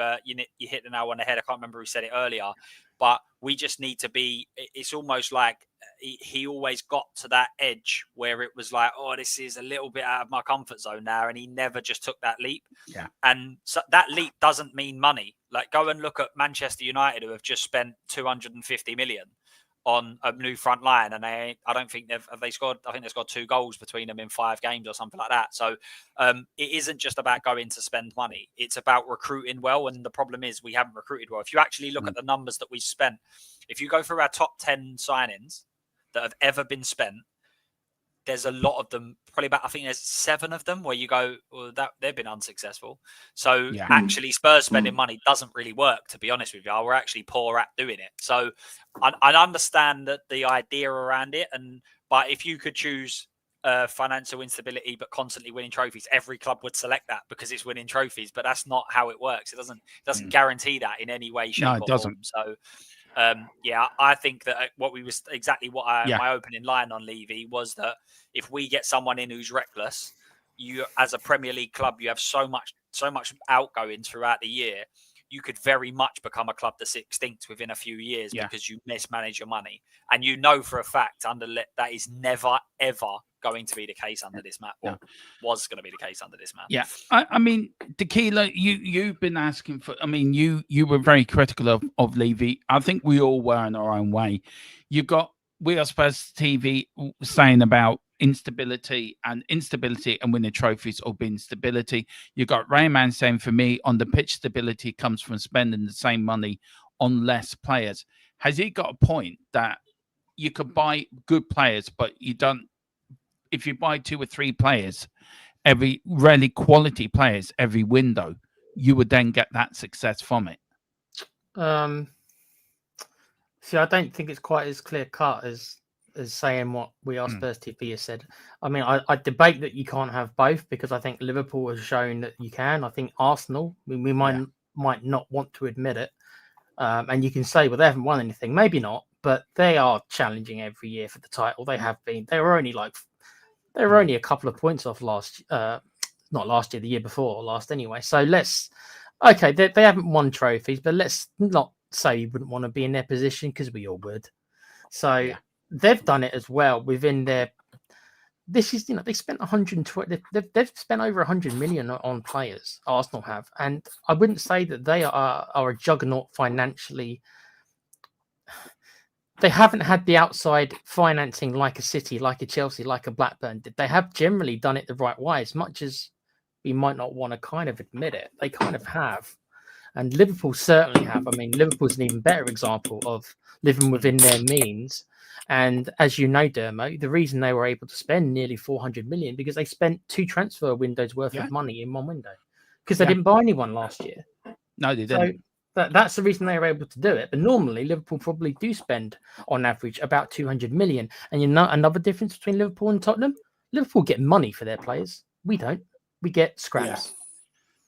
hit the nail on the head. I can't remember who said it earlier, but we just need to be, it's almost like he always got to that edge where it was like, oh, this is a little bit out of my comfort zone now. And he never just took that leap. Yeah. And so that leap doesn't mean money. Like, go and look at Manchester United, who have just spent 250 million on a new front line, and I don't think they scored. I think they've scored 2 goals between them in 5 games or something like that. So it isn't just about going to spend money; it's about recruiting well. And the problem is we haven't recruited well. If you actually look at the numbers that we spent, if you go through our top 10 signings that have ever been spent, there's a lot of them. Probably about, I think there's 7 of them where you go, well, that they've been unsuccessful. So actually, Spurs spending money doesn't really work. To be honest with you, we're actually poor at doing it. So I understand that the idea around it, but if you could choose financial instability but constantly winning trophies, every club would select that because it's winning trophies. But that's not how it works. It doesn't guarantee that in any way, shape, or form. So. I think that my opening line on Levy was that if we get someone in who's reckless, you as a Premier League club, you have so much outgoings throughout the year, you could very much become a club that's extinct within a few years because you mismanage your money. And you know for a fact that is never, ever going to be the case under this map. Was going to be the case under this map. Yeah. I mean, Tequila, you've been asking for, I mean, you were very critical of Levy. I think we all were in our own way. You've got We Are Spurs TV saying about instability and winning trophies or being stability. You got Rayman saying, for me, on the pitch, stability comes from spending the same money on less players. Has he got a point that you could buy good players, but you don't, if you buy 2 or 3 players, really quality players every window, you would then get that success from it? See, I don't think it's quite as clear cut as saying what We Are Spurs TV has said. I mean, I debate that you can't have both because I think Liverpool has shown that you can. I think Arsenal, we might not want to admit it. And you can say, well, they haven't won anything. Maybe not, but they are challenging every year for the title. They have been. They were only a couple of points off not last year, the year before last anyway. So they haven't won trophies, but let's not say you wouldn't want to be in their position because we all would. So they've done it as well within their. This is, they spent 120. They've spent over 100 million on players. Arsenal have, and I wouldn't say that they are a juggernaut financially. They haven't had the outside financing like a City, like a Chelsea, like a Blackburn did. They have generally done it the right way, as much as we might not want to kind of admit it. They kind of have. And Liverpool certainly have. I mean, Liverpool's an even better example of living within their means. And as you know, Dermo, the reason they were able to spend nearly 400 million because they spent 2 transfer windows worth of money in one window because they didn't buy anyone last year. No, they didn't. So, that's the reason they were able to do it. But normally, Liverpool probably do spend, on average, about 200 million. And another difference between Liverpool and Tottenham? Liverpool get money for their players. We don't. We get scraps.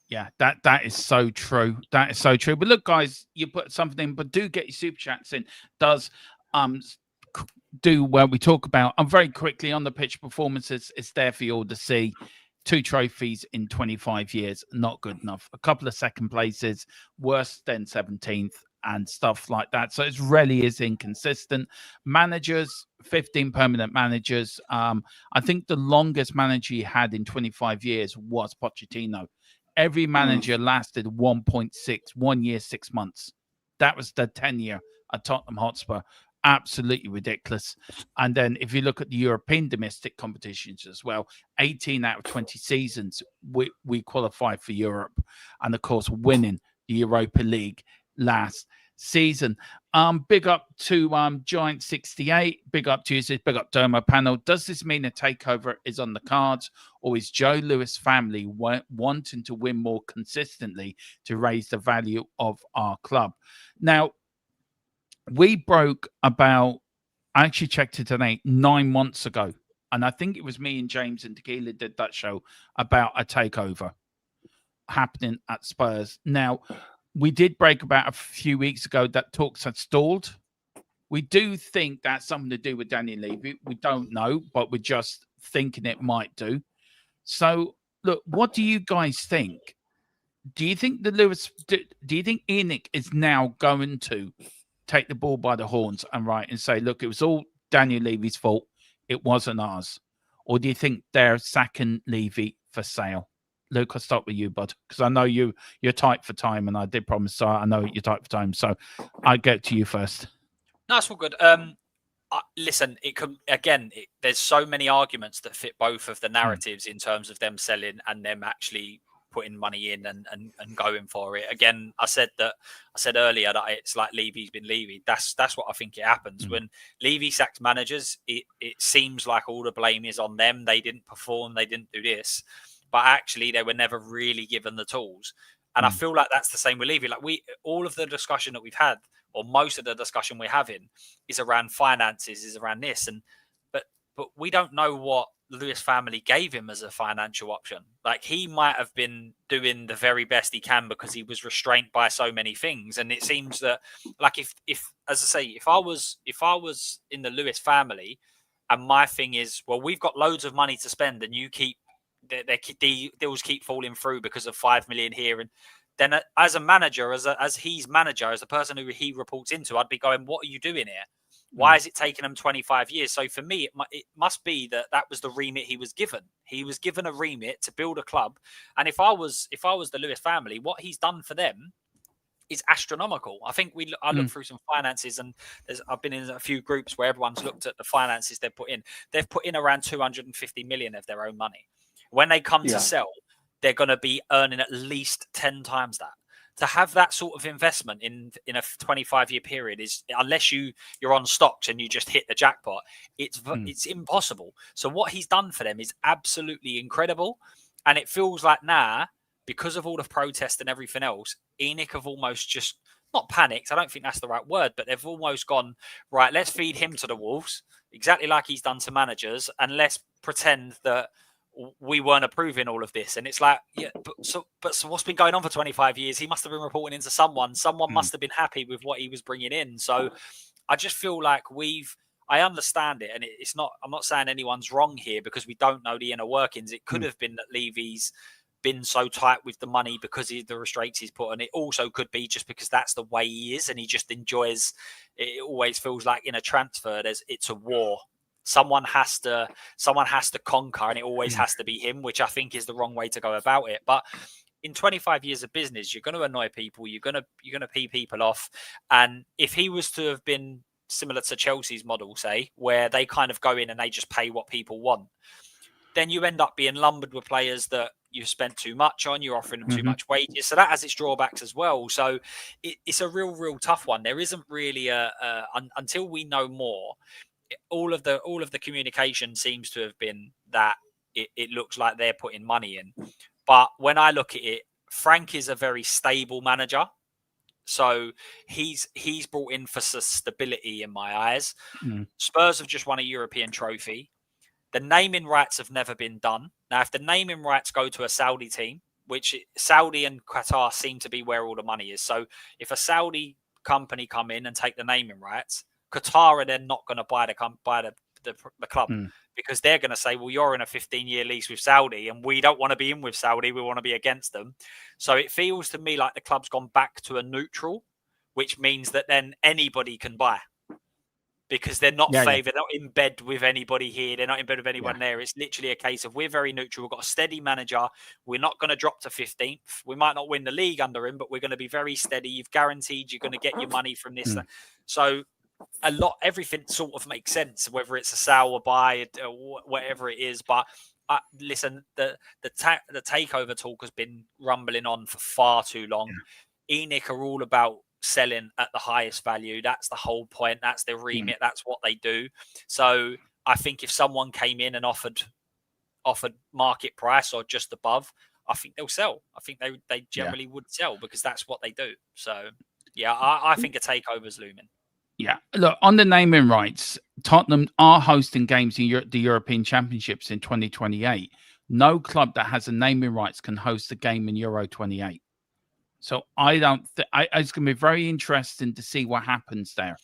Yeah, that is so true. That is so true. But look, guys, you put something in, but do get your super chats in. Does do where we talk about, very quickly on the pitch performances. It's there for you all to see. 2 trophies in 25 years, not good enough. A couple of second places, worse than 17th and stuff like that. So it really is inconsistent. Managers, 15 permanent managers. I think the longest manager he had in 25 years was Pochettino. Every manager lasted 1 year, 6 months. That was the tenure at Tottenham Hotspur. Absolutely ridiculous. And then if you look at the European domestic competitions as well, 18 out of 20 seasons we qualified for Europe, and of course winning the Europa League last season. Big up to Giant 68. Big up to you. Says big up Domo panel. Does this mean a takeover is on the cards, or is Joe Lewis family wanting to win more consistently to raise the value of our club? Now, we broke about, I actually checked it today, 9 months ago. And I think it was me and James and Tequila did that show about a takeover happening at Spurs. Now, we did break about a few weeks ago that talks had stalled. We do think that's something to do with Daniel Levy. We don't know, but we're just thinking it might do. So, look, what do you guys think? Do you think do you think ENIC is now going to take the ball by the horns and say, look, it was all Daniel Levy's fault, it wasn't ours? Or do you think they're sacking Levy for sale? Luke, I'll start with you, bud, because I know you're tight for time, and I did promise, so I know you're tight for time. So I get to you first. No, that's all good. Listen, it could there's so many arguments that fit both of the narratives in terms of them selling and them actually putting money in and going for it. Again, I said earlier that it's like Levy's been Levy. That's what I think it happens. When Levy sacks managers, it seems like all the blame is on them. They didn't perform, they didn't do this. But actually, they were never really given the tools. And I feel like that's the same with Levy. Like all of the discussion that we've had, or most of the discussion we're having, is around finances, is around this. But we don't know what the Lewis family gave him as a financial option. Like, he might have been doing the very best he can because he was restrained by so many things. And it seems that, like, if as I say, if I was in the Lewis family, and my thing is, well, we've got loads of money to spend, and you keep the deals keep falling through because of 5 million here, and then as a manager, as his manager, as the person who he reports into, I'd be going, what are you doing here? Why is it taking him 25 years? So for me, it must be that was the remit he was given. He was given a remit to build a club. And if I was the Lewis family, what he's done for them is astronomical. I think I looked through some finances, and I've been in a few groups where everyone's looked at the finances they've put in. They've put in around 250 million of their own money. When they come to sell, they're going to be earning at least 10 times that. To have that sort of investment in a 25-year period is, unless you're on stocks and you just hit the jackpot, it's impossible. So what he's done for them is absolutely incredible. And it feels like now, because of all the protest and everything else, ENIC have almost just, not panicked, I don't think that's the right word, but they've almost gone, right, let's feed him to the wolves, exactly like he's done to managers, and let's pretend that we weren't approving all of this. And it's like, so what's been going on for 25 years? He must have been reporting into someone must have been happy with what he was bringing in. So I just feel like I understand it, and it's not, I'm not saying anyone's wrong here because we don't know the inner workings. It could have been that Levy's been so tight with the money because of the restraints he's put on. It also could be just because that's the way he is, and he just enjoys it. It always feels like in a transfer, it's a war. Someone has to conquer, and it always has to be him, which I think is the wrong way to go about it. But in 25 years of business, you're going to annoy people. You're going to pee people off. And if he was to have been similar to Chelsea's model, say, where they kind of go in and they just pay what people want, then you end up being lumbered with players that you've spent too much on. You're offering them too much wages, so that has its drawbacks as well. So it's a real tough one. There isn't really until we know more. All of the communication seems to have been that it looks like they're putting money in. But when I look at it, Frank is a very stable manager. So he's brought in for stability in my eyes. Spurs have just won a European trophy. The naming rights have never been done. Now, if the naming rights go to a Saudi team, which Saudi and Qatar seem to be where all the money is. So if a Saudi company come in and take the naming rights, Qatar are then not going to buy the club because they're going to say, well, you're in a 15-year lease with Saudi and we don't want to be in with Saudi. We want to be against them. So it feels to me like the club's gone back to a neutral, which means that then anybody can buy because they're not favoured. They're not in bed with anybody here. They're not in bed with anyone there. It's literally a case of we're very neutral. We've got a steady manager. We're not going to drop to 15th. We might not win the league under him, but we're going to be very steady. You've guaranteed you're going to get your money from this. So everything sort of makes sense, whether it's a sell or buy or whatever it is. But listen, the takeover talk has been rumbling on for far too long. ENIC are all about selling at the highest value. That's the whole point. That's their remit. That's what they do. So I think if someone came in and offered market price or just above, I think they'll sell. I think they generally would sell because that's what they do. So yeah, I think a takeover's looming. Yeah, look, on the naming rights, Tottenham are hosting games in the European Championships in 2028. No club that has a naming rights can host a game in Euro 28. So I don't. It's going to be very interesting to see what happens there.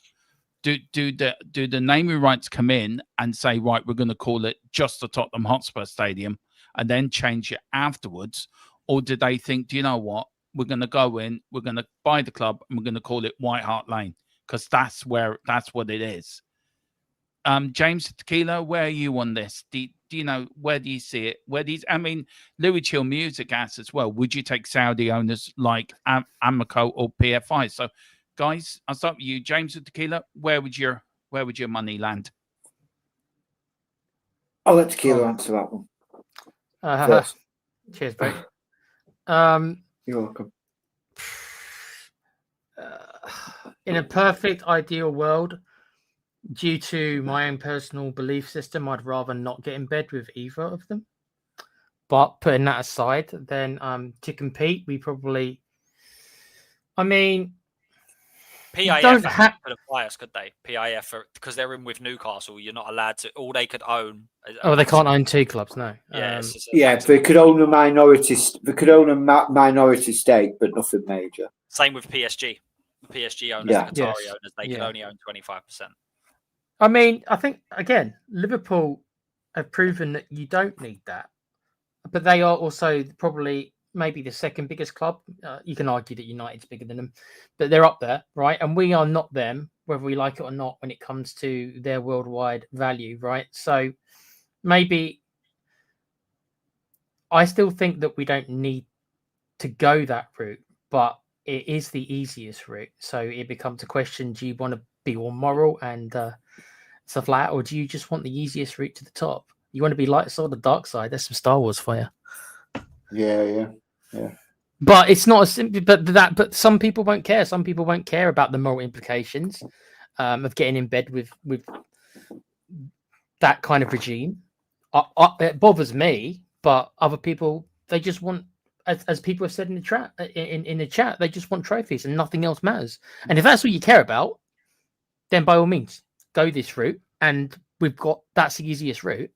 Do the naming rights come in and say, right, we're going to call it just the Tottenham Hotspur Stadium and then change it afterwards, or do they think, do you know what, we're going to go in, we're going to buy the club, and we're going to call it White Hart Lane because that's what it is. James Tequila, where are you on this? Do you know, where do you see it? I mean, Louis Chill Music asks as well, would you take Saudi owners like Amoco or PFI? So, guys, I'll start with you, James Tequila. Where would your money land? I'll let Tequila answer that one. First. Cheers, mate. You're welcome. In a perfect ideal world, due to my own personal belief system, I'd rather not get in bed with either of them. But putting that aside, then to compete, we probably. I mean, PIF could apply us, could they? PIF, because they're in with Newcastle, you're not allowed to. All they could own. Oh, they can't own two clubs, no. Yeah, they could own a minority. They could own a minority stake, but nothing major. Same with PSG. The PSG owners, the Qatari owners, they could only own 25%. I mean, I think again, Liverpool have proven that you don't need that, but they are also probably maybe the second biggest club. You can argue that United's bigger than them, but they're up there, right? And we are not them, whether we like it or not, when it comes to their worldwide value, right? So maybe I still think that we don't need to go that route, but it is the easiest route. So it becomes a question: do you want to be all moral and stuff like that, or do you just want the easiest route to the top? You want to be light side or dark side? There's some Star Wars for you. Yeah. But it's not as simple. But some people won't care. Some people won't care about the moral implications of getting in bed with that kind of regime. It bothers me, but other people, they just want, as people have said in the chat, they just want trophies and nothing else matters. And if that's what you care about, then by all means, go this route. And that's the easiest route.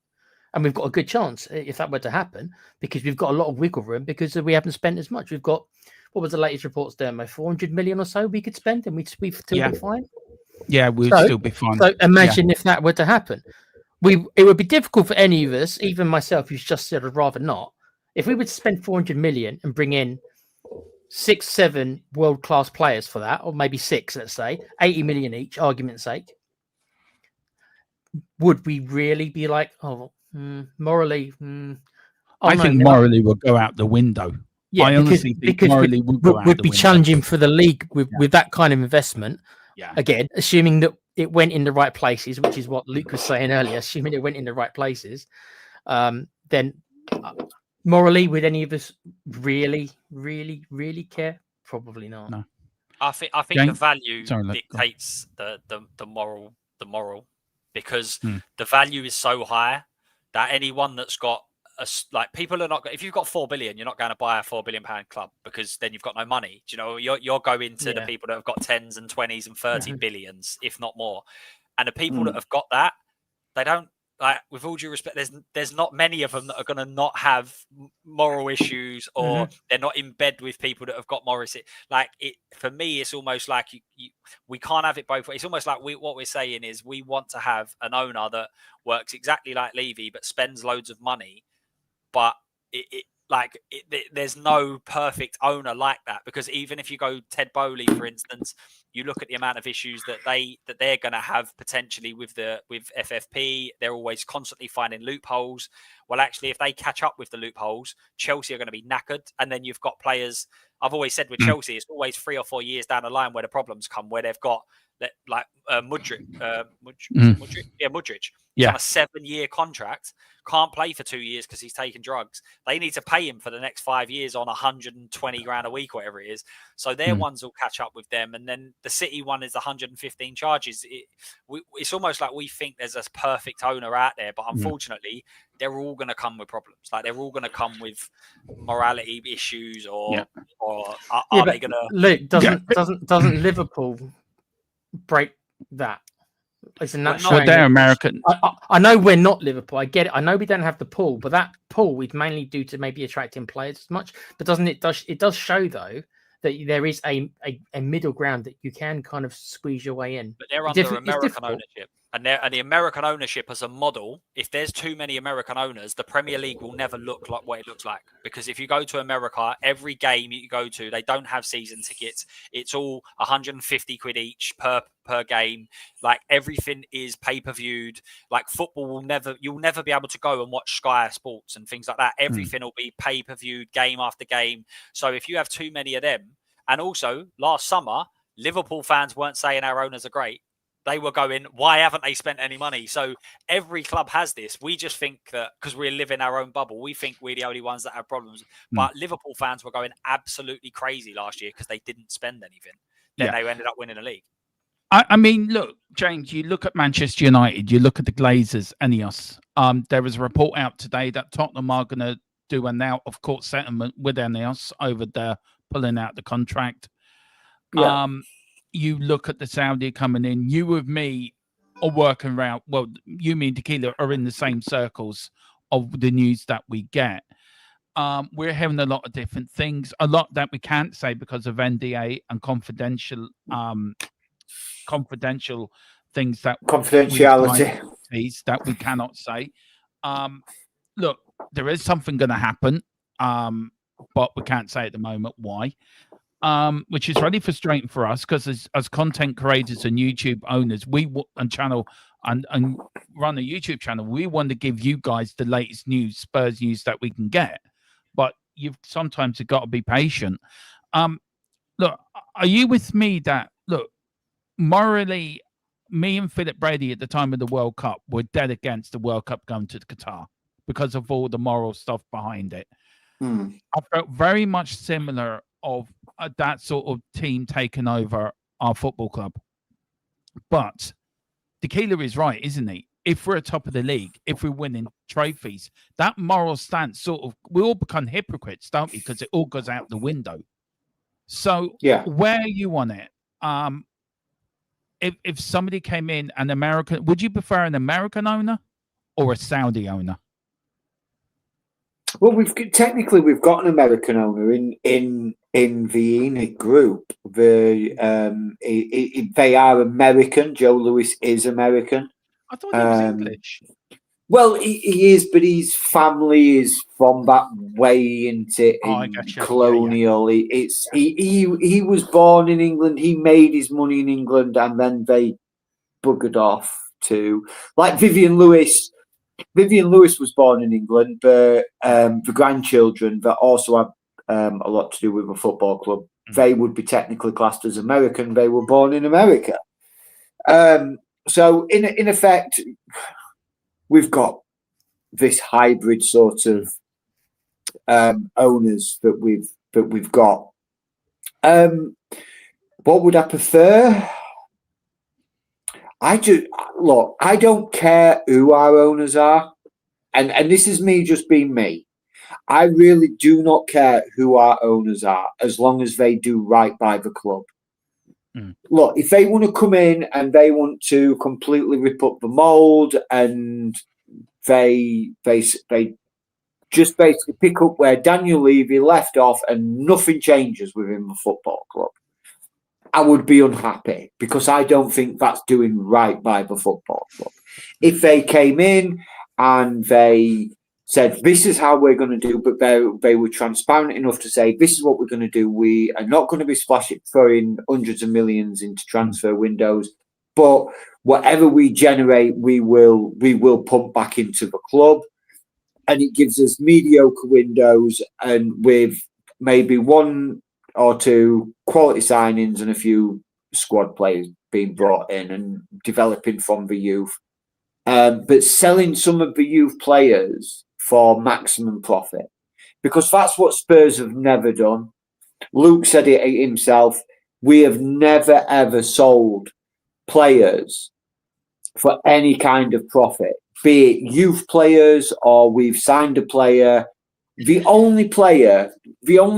And we've got a good chance if that were to happen, because we've got a lot of wiggle room because we haven't spent as much. We've got, what was the latest reports there, 400 million or so we could spend and we'd still be fine. Yeah, we'd still be fine. So imagine if that were to happen. It would be difficult for any of us, even myself, who's just said I'd rather not. If we would spend 400 million and bring in 6-7 world-class players for that, or maybe 6, let's say, 80 million each, argument's sake, would we really be like, morally? I think morally will go out the window. Yeah, I honestly think morally would be challenging for the league with that kind of investment. Yeah. Again, assuming that it went in the right places, which is what Luke was saying earlier, assuming it went in the right places, then morally, would any of us really, really, really care? Probably not. No. I think the value dictates the moral, because the value is so high that anyone that's got people are not. If you've got 4 billion, you're not going to buy a £4 billion club, because then you've got no money. Do you know, you're going to the people that have got 10s and 20s and 30 billions, if not more. And the people that have got that, they don't, like, with all due respect, there's not many of them that are going to not have moral issues, or they're not in bed with people that have got moral. Like, for me, it's almost like we can't have it both ways. It's almost like what we're saying is we want to have an owner that works exactly like Levy but spends loads of money, but there's no perfect owner like that, because even if you go Ted Bowley, for instance, you look at the amount of issues that they're going to have potentially with FFP. They're always constantly finding loopholes. Well, actually, if they catch up with the loopholes, Chelsea are going to be knackered. And then you've got players. I've always said with Chelsea, it's always 3 or 4 years down the line where the problems come, where they've got like Mudryk, Mudryk. He's Yeah. on a 7-year contract. Can't play for 2 years because he's taking drugs. They need to pay him for the next 5 years on 120 grand a week, whatever it is. So their ones will catch up with them. And then the City one is 115 charges. It's almost like we think there's a perfect owner out there, but unfortunately, they're all going to come with problems. Like they're all going to come with morality issues, or are they going to? Luke, doesn't Liverpool break that? Isn't that Well, they're American. I know we're not Liverpool. I get it. I know we don't have the pool, but that pool is mainly due to maybe attracting players as much. But it does show though that there is a middle ground that you can kind of squeeze your way in. But they're under American ownership. And the American ownership as a model, if there's too many American owners, the Premier League will never look like what it looks like. Because if you go to America, every game you go to, they don't have season tickets. It's all 150 quid each per game. Like everything is pay-per-viewed. Like football you'll never be able to go and watch Sky Sports and things like that. Everything will be pay-per-viewed game after game. So if you have too many of them, and also last summer, Liverpool fans weren't saying our owners are great. They were going, why haven't they spent any money? So every club has this. We just think that because we live in our own bubble, we think we're the only ones that have problems. But Liverpool fans were going absolutely crazy last year because they didn't spend anything. Then they ended up winning the league. I mean, look, James, you look at Manchester United, you look at the Glazers, Ineos. There was a report out today that Tottenham are going to do an out-of-court settlement with Ineos over their pulling out the contract. Yeah. You look at the Saudi coming in. You with me are working around. Well, you, me, and Tequila are in the same circles of the news that we get. We're hearing a lot of different things. A lot that we can't say because of NDA and confidential things that confidentiality that we cannot say. Look, there is something going to happen, but we can't say at the moment why. Which is really frustrating for us because as content creators and YouTube owners, and run a YouTube channel, we want to give you guys the latest news, Spurs news that we can get. But you've sometimes got to be patient. Look, are you with me that, look, morally, me and Philip Brady at the time of the World Cup were dead against the World Cup going to Qatar because of all the moral stuff behind it. I felt very much similar of that sort of team taking over our football club. But Tequila is right, isn't he? If we're at top of the league, if we're winning trophies, that moral stance sort of, we all become hypocrites, don't we? Because it all goes out the window. So where are you on it? If somebody came in, an American, would you prefer an American owner or a Saudi owner? Well, we've got an American owner in the Enid group. They are American. Joe Lewis is American. I thought he was English. Well, he is, but his family is from that way into colonial. Yeah. He was born in England. He made his money in England, and then they buggered off to like Vivian Lewis. Vivian Lewis was born in England, but the grandchildren that also have a lot to do with a football club, they would be technically classed as American. They were born in America. So in effect, we've got this hybrid sort of owners that we've got. What would I prefer? I don't care who our owners are, and this is me just being me. I really do not care who our owners are as long as they do right by the club. Look, if they want to come in and they want to completely rip up the mold and they just basically pick up where Daniel Levy left off and nothing changes within the football club, I would be unhappy because I don't think that's doing right by the football club. If they came in and they said, this is how we're going to do, but they were transparent enough to say, this is what we're going to do. We are not going to be throwing hundreds of millions into transfer windows, but whatever we generate, we will pump back into the club. And it gives us mediocre windows and with maybe one or two quality signings and a few squad players. being brought in and developing from the youth. But selling some of the youth players for maximum profit, because that's what Spurs have never done. Luke said it himself. We have never, ever sold players for any kind of profit, be it youth players or we've signed a player. The only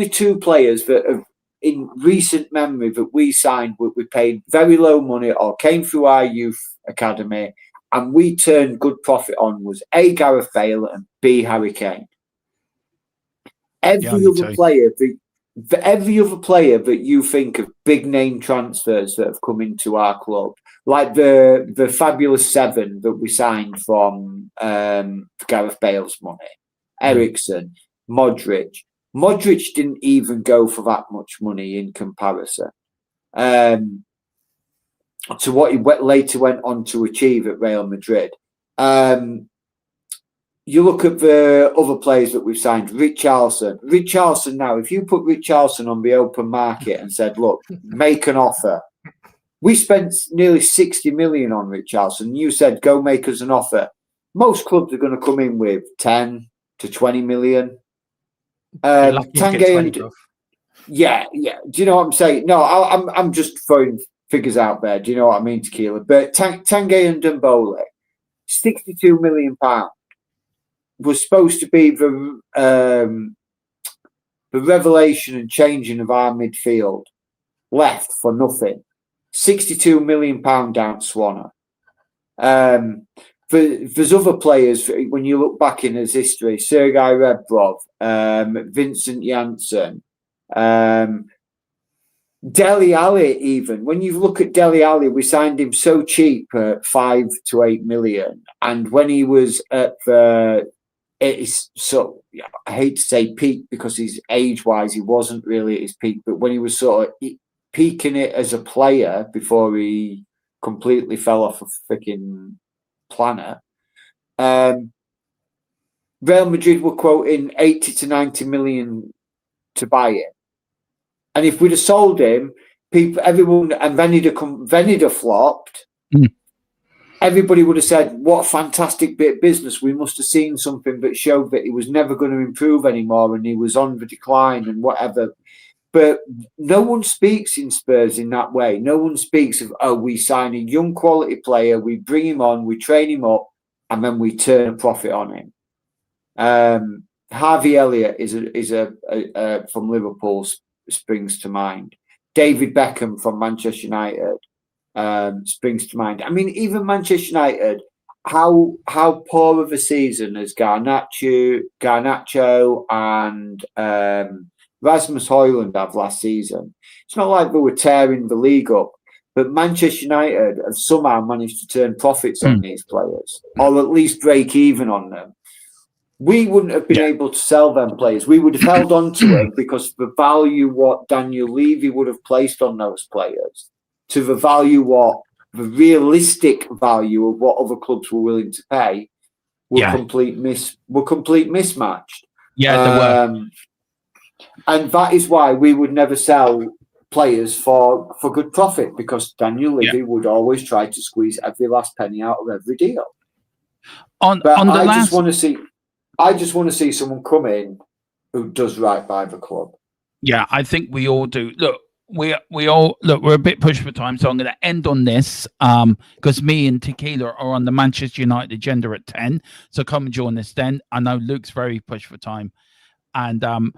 two players that have in recent memory that we signed, we paid very low money or came through our youth academy and we turned good profit on, was A, Gareth Bale, and B, Harry Kane. Every other player that you think of big name transfers that have come into our club, like the fabulous 7 that we signed from Gareth Bale's money, Eriksen, Modric. Modric didn't even go for that much money in comparison to what he later went on to achieve at Real Madrid. You look at the other players that we've signed, Richarlison now, if you put Richarlison on the open market and said, look, make an offer. We spent nearly 60 million on Richarlison. You said, go make us an offer. Most clubs are going to come in with 10 to 20 million. Tanguy and yeah. Do you know what I'm saying? No, I'm just throwing figures out there. Do you know what I mean, Tequila? But Tanguy and Ndombele, £62 million was supposed to be the revelation and changing of our midfield. Left for nothing. £62 million down Swanner. There's other players, when you look back in his history, Sergei Rebrov, Vincent Janssen, Dele Alli even. When you look at Dele Alli, we signed him so cheap at 5 to 8 million. And when he was at I hate to say peak because he's age-wise, he wasn't really at his peak. But when he was sort of peaking it as a player before he completely fell off a freaking planet, Real Madrid were quoting 80 to 90 million to buy it, and if we'd have sold him, everyone, and then he'd have flopped. Everybody would have said, what a fantastic bit of business. We must have seen something that showed that he was never going to improve anymore and he was on the decline and whatever. But no one speaks in Spurs in that way. No one speaks of, we sign a young quality player, we bring him on, we train him up, and then we turn a profit on him. Harvey Elliott is from Liverpool springs to mind. David Beckham from Manchester United springs to mind. I mean, even Manchester United, how poor of a season as Garnacho and Rasmus Højlund have last season. It's not like they were tearing the league up, but Manchester United have somehow managed to turn profits on these players, or at least break even on them. We wouldn't have been able to sell them players. We would have held on to them because the value what Daniel Levy would have placed on those players to the value the realistic value of what other clubs were willing to pay were complete mismatched. Yeah, they were. And that is why we would never sell players for good profit, because Daniel Levy would always try to squeeze every last penny out of every deal. I just want to see someone come in who does right by the club. Yeah, I think we all do. Look, we're a bit pushed for time, so I'm going to end on this because me and Tequila are on the Manchester United agenda at 10. So come and join us then. I know Luke's very pushed for time. And do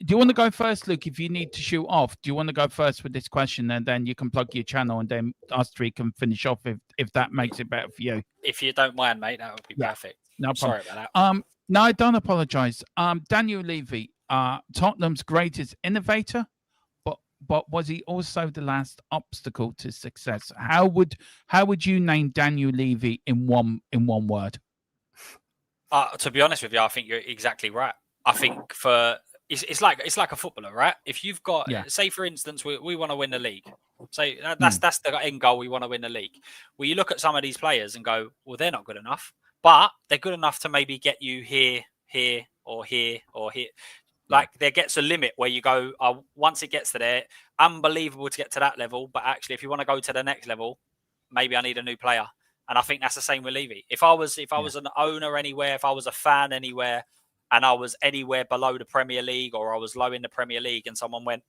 you want to go first, Luke, if you need to shoot off? Do you want to go first with this question, and then you can plug your channel, and then us three can finish off if that makes it better for you? If you don't mind, mate, that would be perfect. No problem. Sorry about that. No, I don't apologise. Daniel Levy, Tottenham's greatest innovator, but was he also the last obstacle to success? How would you name Daniel Levy in one word? To be honest with you, I think you're exactly right. I think it's like a footballer, right? If you've got, say for instance, we want to win the league. Say that's the end goal. We want to win the league. Well, you look at some of these players and go, well, they're not good enough, but they're good enough to maybe get you here, or here, or here. Like there gets a limit where you go, once it gets to there, unbelievable to get to that level. But actually, if you want to go to the next level, maybe I need a new player. And I think that's the same with Levy. If I was an owner anywhere, if I was a fan anywhere, and I was anywhere below the Premier League or I was low in the Premier League, and someone went,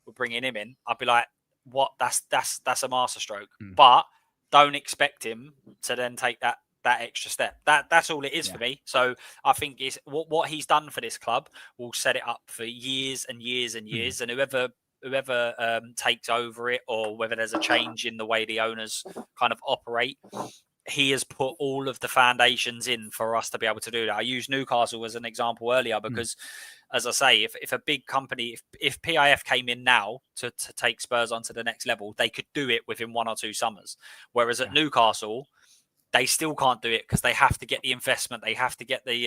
"We're bringing him in," I'd be like, "What? That's a masterstroke." But don't expect him to then take that extra step. That's all it is for me. So I think it's what he's done for this club will set it up for years and years and years. And whoever takes over it, or whether there's a change in the way the owners kind of operate, he has put all of the foundations in for us to be able to do that. I used Newcastle as an example earlier because, as I say, if a big company, if PIF came in now to take Spurs onto the next level, they could do it within 1 or 2 summers. Whereas at Newcastle, they still can't do it because they have to get the investment, they have to get the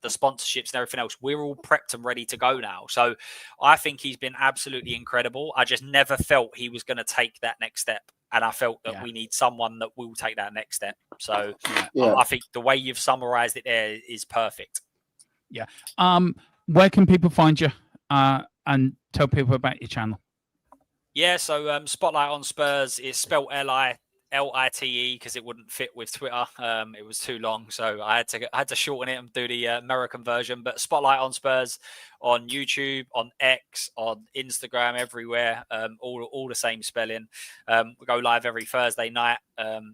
sponsorships and everything else. We're all prepped and ready to go now. So I think he's been absolutely incredible. I just never felt he was going to take that next step. And I felt that we need someone that will take that next step. So I think the way you've summarized it there is perfect. Yeah. Where can people find you and tell people about your channel? Yeah, so Spotlight on Spurs is spelt LITE because it wouldn't fit with Twitter. It was too long, so I had to shorten it and do the American version. But Spotlight on Spurs on YouTube, on X, on Instagram, everywhere. All the same spelling. We go live every Thursday night,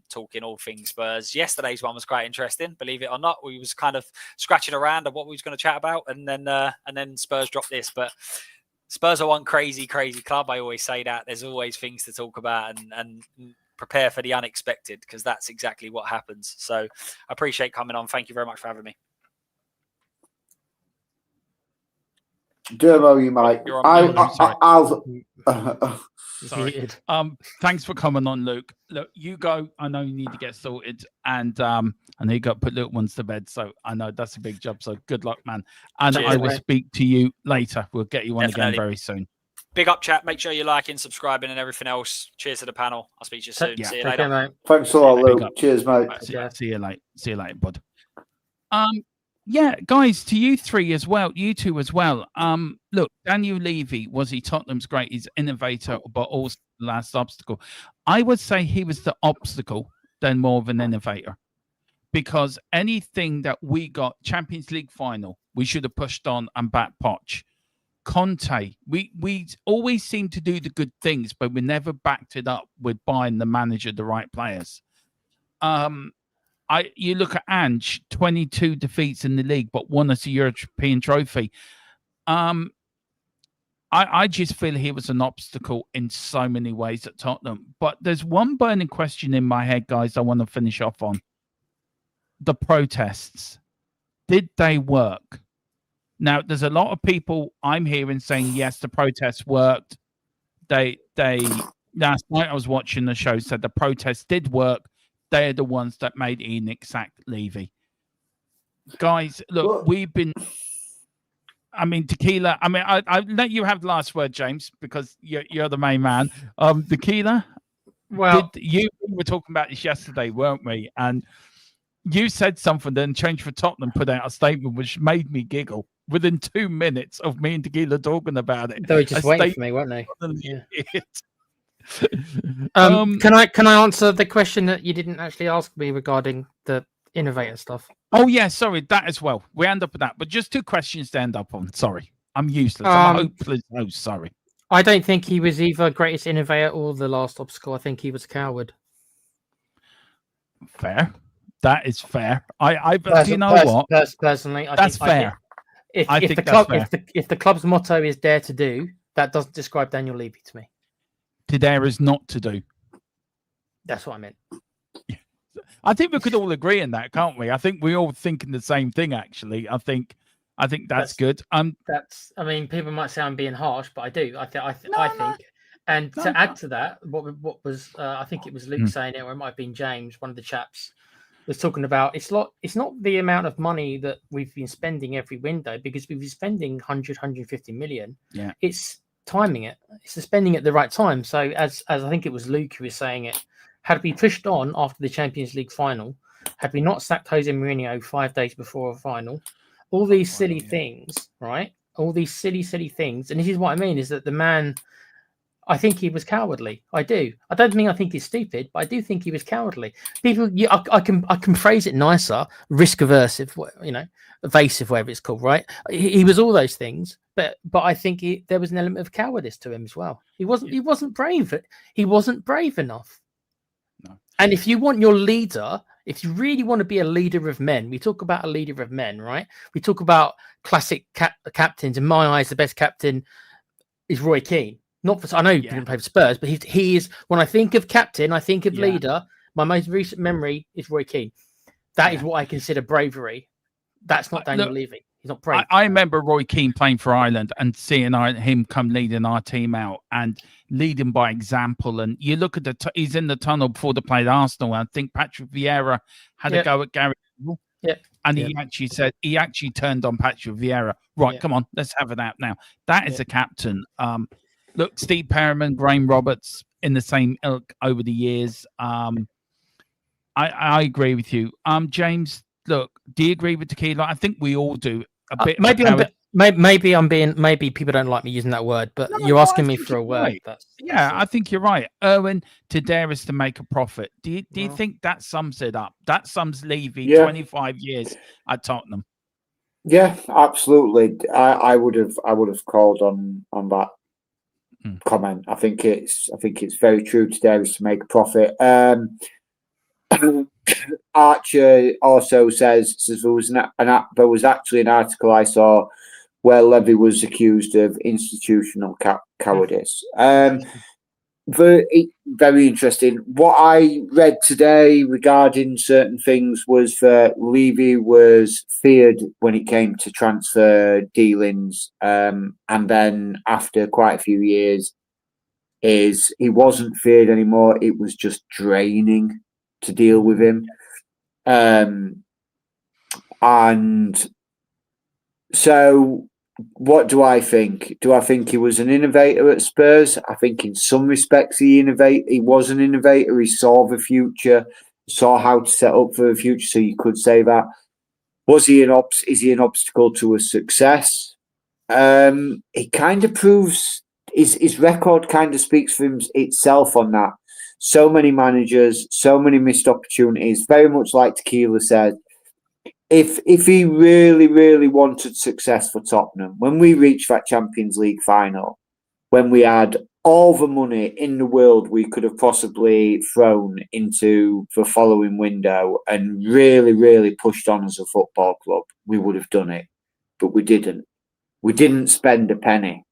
talking all things Spurs. Yesterday's one was quite interesting, believe it or not. We was kind of scratching around at what we was going to chat about, and then Spurs dropped this, but. Spurs are one crazy club. I always say that. There's always things to talk about, and prepare for the unexpected, because that's exactly what happens. So I appreciate coming on. Thank you very much for having me. Dermo, you might. Sorry. Thanks for coming on, Luke. Look, you go. I know you need to get sorted, and I know you got to put little ones to bed. So I know that's a big job. So good luck, man. And I will speak to you later. We'll get you on again very soon. Big up, chat. Make sure you're liking, subscriing, and everything else. Cheers to the panel. I'll speak to you soon. Yeah. See you later. Mate. Thanks a lot, Luke. Cheers, mate. Right, see you later. See you later, bud. Yeah, guys, to you three as well, you two as well. Look, Daniel Levy, was he Tottenham's greatest innovator, but also the last obstacle? I would say he was the obstacle than more of an innovator, because anything that we got, Champions League final, we should have pushed on and back Poch. Conte, we always seem to do the good things, but we never backed it up with buying the manager, the right players. You look at Ange, 22 defeats in the league, but won us a European trophy. I just feel he was an obstacle in so many ways at Tottenham. But there's one burning question in my head, guys, I want to finish off on. The protests. Did they work? Now, there's a lot of people I'm hearing saying, yes, the protests worked. They last night I was watching the show, said the protests did work. They're the ones that made Enoch sack Levy. Guys, look, we've been... I mean, Tequila, I mean, I let you have the last word, James, because you're the main man. Tequila, well, you were talking about this yesterday, weren't we? And you said something, then Change for Tottenham put out a statement which made me giggle within 2 minutes of me and Tequila talking about it. They were just waiting for me, weren't they? Yeah. Can I answer the question that you didn't actually ask me regarding the innovator stuff? Oh yeah, sorry, that as well. We end up with that, but just 2 questions to end up on. Sorry, I'm useless. I'm a hopeless. Oh, sorry. I don't think he was either greatest innovator or the last obstacle. I think he was a coward. Fair. That is fair. Do you know what? Personally, that's fair. If the club's motto is dare to do, that doesn't describe Daniel Levy to me. To dare is not to do. That's what I meant. I think we could all agree on that, can't we? I think we're all thinking the same thing. Actually, I think that's good. I mean, people might say I'm being harsh, but I do. I think. And to add to that, what was I think it was Luke saying it, or it might have been James, one of the chaps, was talking about it's not the amount of money that we've been spending every window, because we've been spending 150 million. Yeah. It's timing it. It's spending at the right time. So as I think it was Luke who was saying it, had we pushed on after the Champions League final, had we not sacked Jose Mourinho 5 days before a final, all these silly things, right? all these silly things. And this is what I mean, is that the man, I think he was cowardly. I do. I don't mean I think he's stupid, but I do think he was cowardly. People, I can phrase it nicer, risk averse, evasive, whatever it's called, right? He was all those things, but I think there was an element of cowardice to him as well. He wasn't brave. He wasn't brave enough. No. And if you want your leader, if you really want to be a leader of men, we talk about a leader of men, right? We talk about classic captains. In my eyes, the best captain is Roy Keane. Not for, I know he didn't play for Spurs, but he is. When I think of captain, I think of leader. My most recent memory is Roy Keane. That is what I consider bravery. That's not Daniel Levy. He's not brave. I remember Roy Keane playing for Ireland and seeing him come leading our team out and leading by example. And you look at he's in the tunnel before they played Arsenal. And I think Patrick Vieira had a go at Gary. And he actually turned on Patrick Vieira. Right, come on, let's have it out now. That is a captain. Look, Steve Perriman, Graham Roberts in the same ilk over the years. I agree with you. James, look, do you agree with Tequila? I think we all do. A bit. Maybe people don't like me using that word, but you're asking me for a word. Right. I think you're right. Erwin, to dare is to make a profit. Do you think that sums it up? That sums Levy 25 years at Tottenham. Yeah, absolutely. I would have called on that comment. I think it's very true. To dare is to make a profit. Archer also says there was actually an article I saw where Levy was accused of institutional cowardice. Very interesting. What I read today regarding certain things was that Levy was feared when it came to transfer dealings, and then after quite a few years, he wasn't feared anymore. It was just draining to deal with him. And so what do I think? Do I think he was an innovator at Spurs? I think in some respects he was an innovator. He saw the future, saw how to set up for the future, so you could say that. Is he an obstacle to a success? He kind of proves his record kind of speaks for itself on that. So many managers, so many missed opportunities, very much like Tequila said. If he really, really wanted success for Tottenham, when we reached that Champions League final, when we had all the money in the world we could have possibly thrown into the following window and really, really pushed on as a football club, we would have done it. But we didn't. We didn't spend a penny.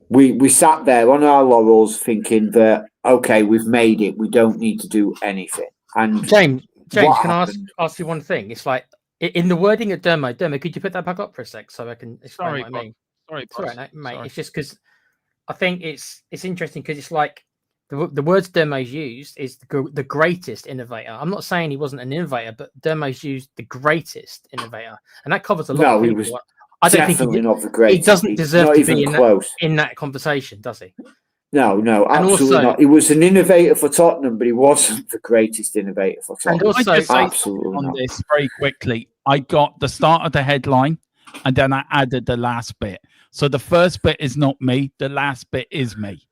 We sat there on our laurels thinking that, okay, we've made it. We don't need to do anything. And James, can I ask you one thing? It's like in the wording of Dermo, could you put that back up for a sec so I can explain what I mean? Sorry, mate. Sorry. It's just because I think it's interesting because it's like the words Dermo's used is the greatest innovator. I'm not saying he wasn't an innovator, but Dermo's used the greatest innovator, and that covers a lot of people. I don't think not the greatest. He doesn't deserve to be in that conversation, does he? No, absolutely not. He was an innovator for Tottenham, but he wasn't the greatest innovator for Tottenham. And also, absolutely on this very quickly, I got the start of the headline, and then I added the last bit. So the first bit is not me; the last bit is me.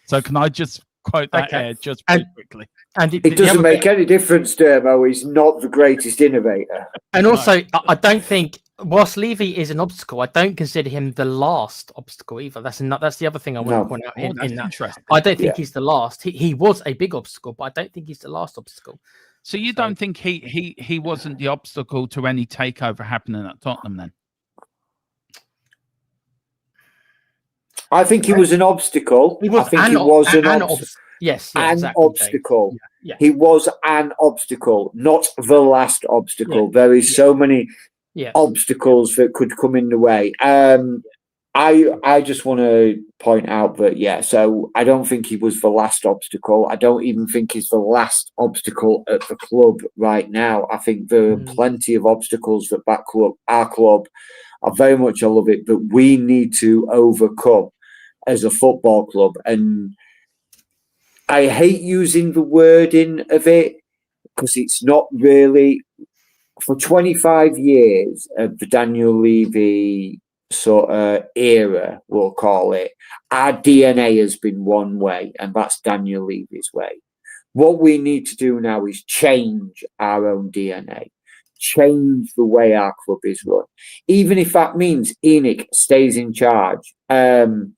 So can I just quote that here just very quickly? And it doesn't make any difference, Dermo. He's not the greatest innovator. And also, I don't think. Whilst Levy is an obstacle, I don't consider him the last obstacle either. That's the other thing I want to point out in that. I don't think he's the last. He was a big obstacle, but I don't think he's the last obstacle. So you don't think he wasn't the obstacle to any takeover happening at Tottenham then? I think he was an obstacle. He was an obstacle. Yeah. He was an obstacle, not the last obstacle. Yeah. There is so many obstacles that could come in the way. I just want to point out that so I don't think he was the last obstacle. I don't even think he's the last obstacle at the club right now. I think there are plenty of obstacles that back our club are very much, I love it, but we need to overcome as a football club. And I hate using the wording of it because it's not really. For 25 years of the Daniel Levy sort of era, we'll call it, our DNA has been one way, and that's Daniel Levy's way. What we need to do now is change our own DNA, change the way our club is run, even if that means Enoch stays in charge. Who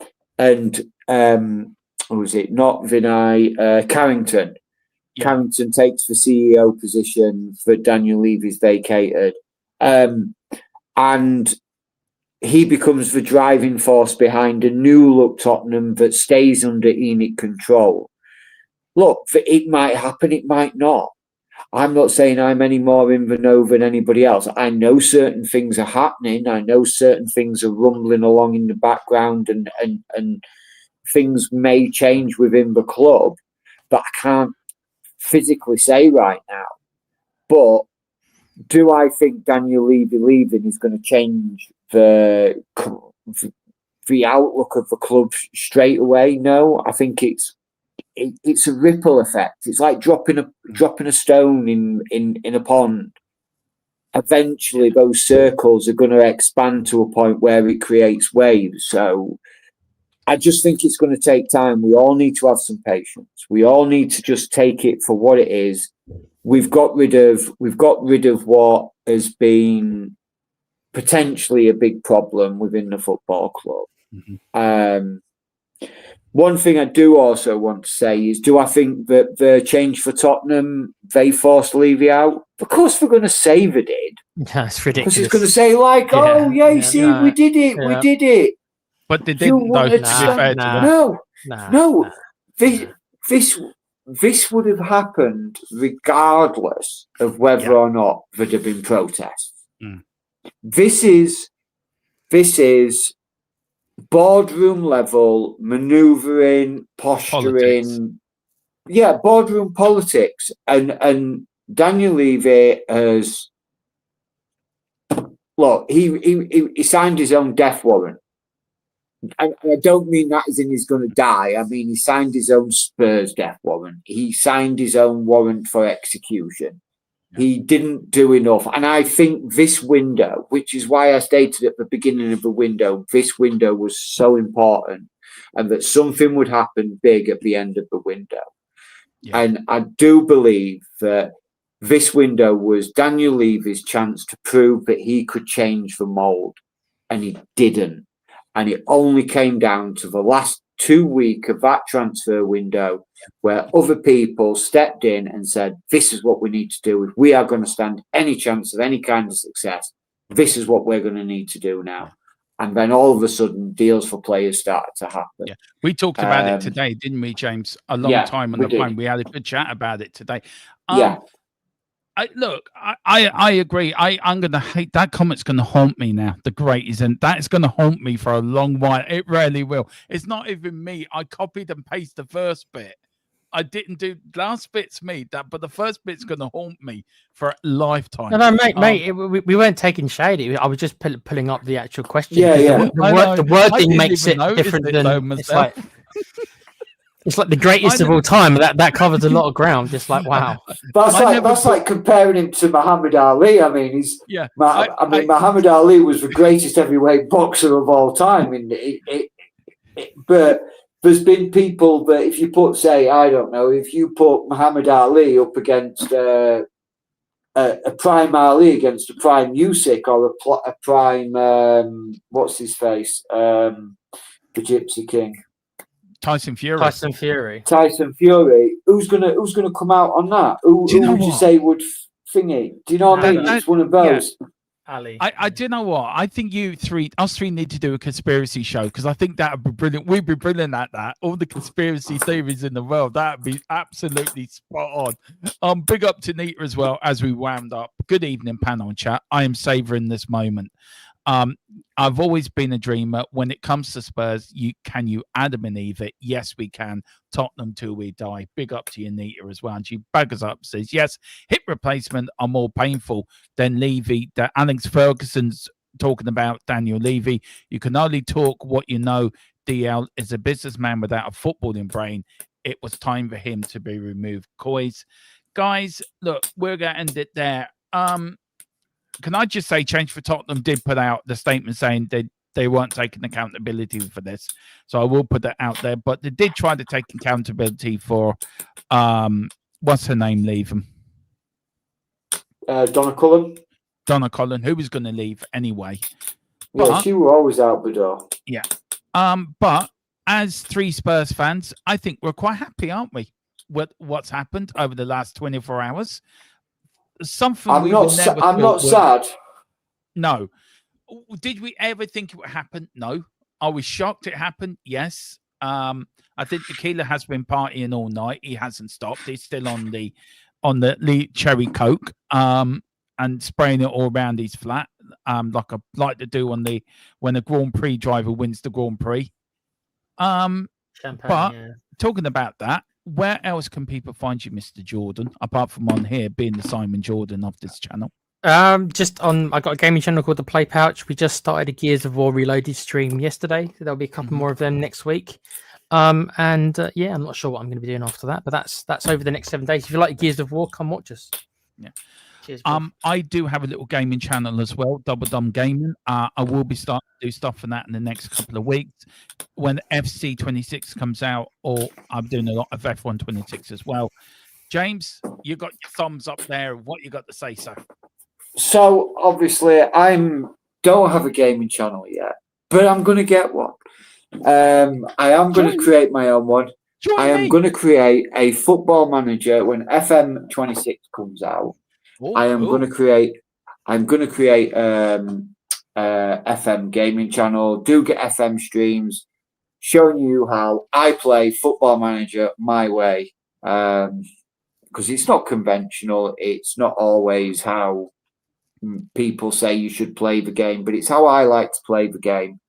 was it? Not Vinay, Carrington. Yeah. Carrington takes the CEO position for Daniel Levy's vacated. And he becomes the driving force behind a new look Tottenham that stays under Enoch control. Look, it might happen, it might not. I'm not saying I'm any more in the know than anybody else. I know certain things are happening. I know certain things are rumbling along in the background, and things may change within the club that I can't physically say right now. But do I think Daniel Levy leaving is going to change the outlook of the club straight away? No, I think it's a ripple effect. It's like dropping a stone in a pond. Eventually, those circles are going to expand to a point where it creates waves. So I just think it's going to take time. We all need to have some patience. We all need to just take it for what it is. We've got rid of what has been potentially a big problem within the football club. Mm-hmm. One thing I do also want to say is, do I think that the change for Tottenham, they forced Levy out? Of course they're going to say they did. That's ridiculous. Because it's going to say like, we did it, we did it. But they didn't, though, to be fair to them. No. This would have happened regardless of whether or not there'd have been protests. Mm. This is boardroom level maneuvering, posturing, boardroom politics. And Daniel Levy has he signed his own death warrant. And I don't mean that as in he's going to die. I mean, he signed his own Spurs death warrant. He signed his own warrant for execution. He didn't do enough. And I think this window, which is why I stated at the beginning of the window, this window was so important, and that something would happen big at the end of the window. Yeah. And I do believe that this window was Daniel Levy's chance to prove that he could change the mould, and he didn't. And it only came down to the last 2 weeks of that transfer window where other people stepped in and said, this is what we need to do. If we are going to stand any chance of any kind of success, this is what we're going to need to do now. And then all of a sudden, deals for players started to happen. Yeah. We talked about it today, didn't we, James? A long time on the phone. We had a good chat about it today. I agree. I'm going to hate that comment's going to haunt me now. The greatest, and that's going to haunt me for a long while. It really will. It's not even me. I copied and pasted the first bit. I didn't do last bit's me, but the first bit's going to haunt me for a lifetime. No, mate. We weren't taking shade. I was just pulling up the actual question. The wording makes it different than it's like. It's like the greatest of all time. That covers a lot of ground. Just like, wow. That's like comparing him to Muhammad Ali. I mean, Muhammad Ali was the greatest heavyweight boxer of all time. But there's been people that if you put, say, I don't know, if you put Muhammad Ali up against a prime Ali against a prime Usyk or a prime what's his face, the Gypsy King. Tyson Fury. Who's gonna come out on that? Who would you say would thingy? Do you know what I mean? It's one of those. Yeah. Ali. I do you know what? I think us three need to do a conspiracy show, because I think that would be brilliant. We'd be brilliant at that. All the conspiracy theories in the world. That would be absolutely spot on. Big up to Nita as well as we wound up. Good evening, panel and chat. I am savouring this moment. I've always been a dreamer. When it comes to Spurs, can you Adam and Eve it? Yes, we can. Tottenham till we die. Big up to you, Nita, as well. And she buggers up, says, yes, hip replacement are more painful than Levy. That Alex Ferguson's talking about Daniel Levy. You can only talk what you know. DL is a businessman without a footballing brain. It was time for him to be removed. Guys, look, we're going to end it there. Can I just say, Change for Tottenham did put out the statement saying they weren't taking accountability for this. So I will put that out there. But they did try to take accountability for what's her name leaving? Donna Cullen. Donna Cullen, who was going to leave anyway. Yeah, But, she was always out the door. Yeah. But as 3 Spurs fans, I think we're quite happy, aren't we, with what's happened over the last 24 hours? Something I'm not sad. No. Did we ever think it would happen? No. Are we shocked it happened? Yes. I think Tequila has been partying all night. He hasn't stopped. He's still on the cherry coke and spraying it all around his flat, like I like to do when a Grand Prix driver wins the Grand Prix. Champagne, but yeah. talking about that, where else can people find you, Mr. Jordan, apart from on here being the Simon Jordan of this channel? Just on, I got a gaming channel called The Play Pouch. We just started a Gears of War Reloaded stream yesterday. So there'll be a couple more of them next week. Yeah, I'm not sure what I'm going to be doing after that, but that's over the next 7 days. If you like Gears of War, come watch us. Yeah. Cheers, bro. I do have a little gaming channel as well, Double Dumb Gaming. I will be starting to do stuff for that in the next couple of weeks when FC26 comes out, or I'm doing a lot of F126 as well. James, you got your thumbs up there. What you got to say, sir? So obviously, don't have a gaming channel yet, but I'm going to get one. I am going to create my own one. I am going to create a Football Manager when FM26 comes out. I'm going to create FM gaming channel. Do get FM streams, showing you how I play Football Manager my way. Because it's not conventional. It's not always how people say you should play the game, but it's how I like to play the game.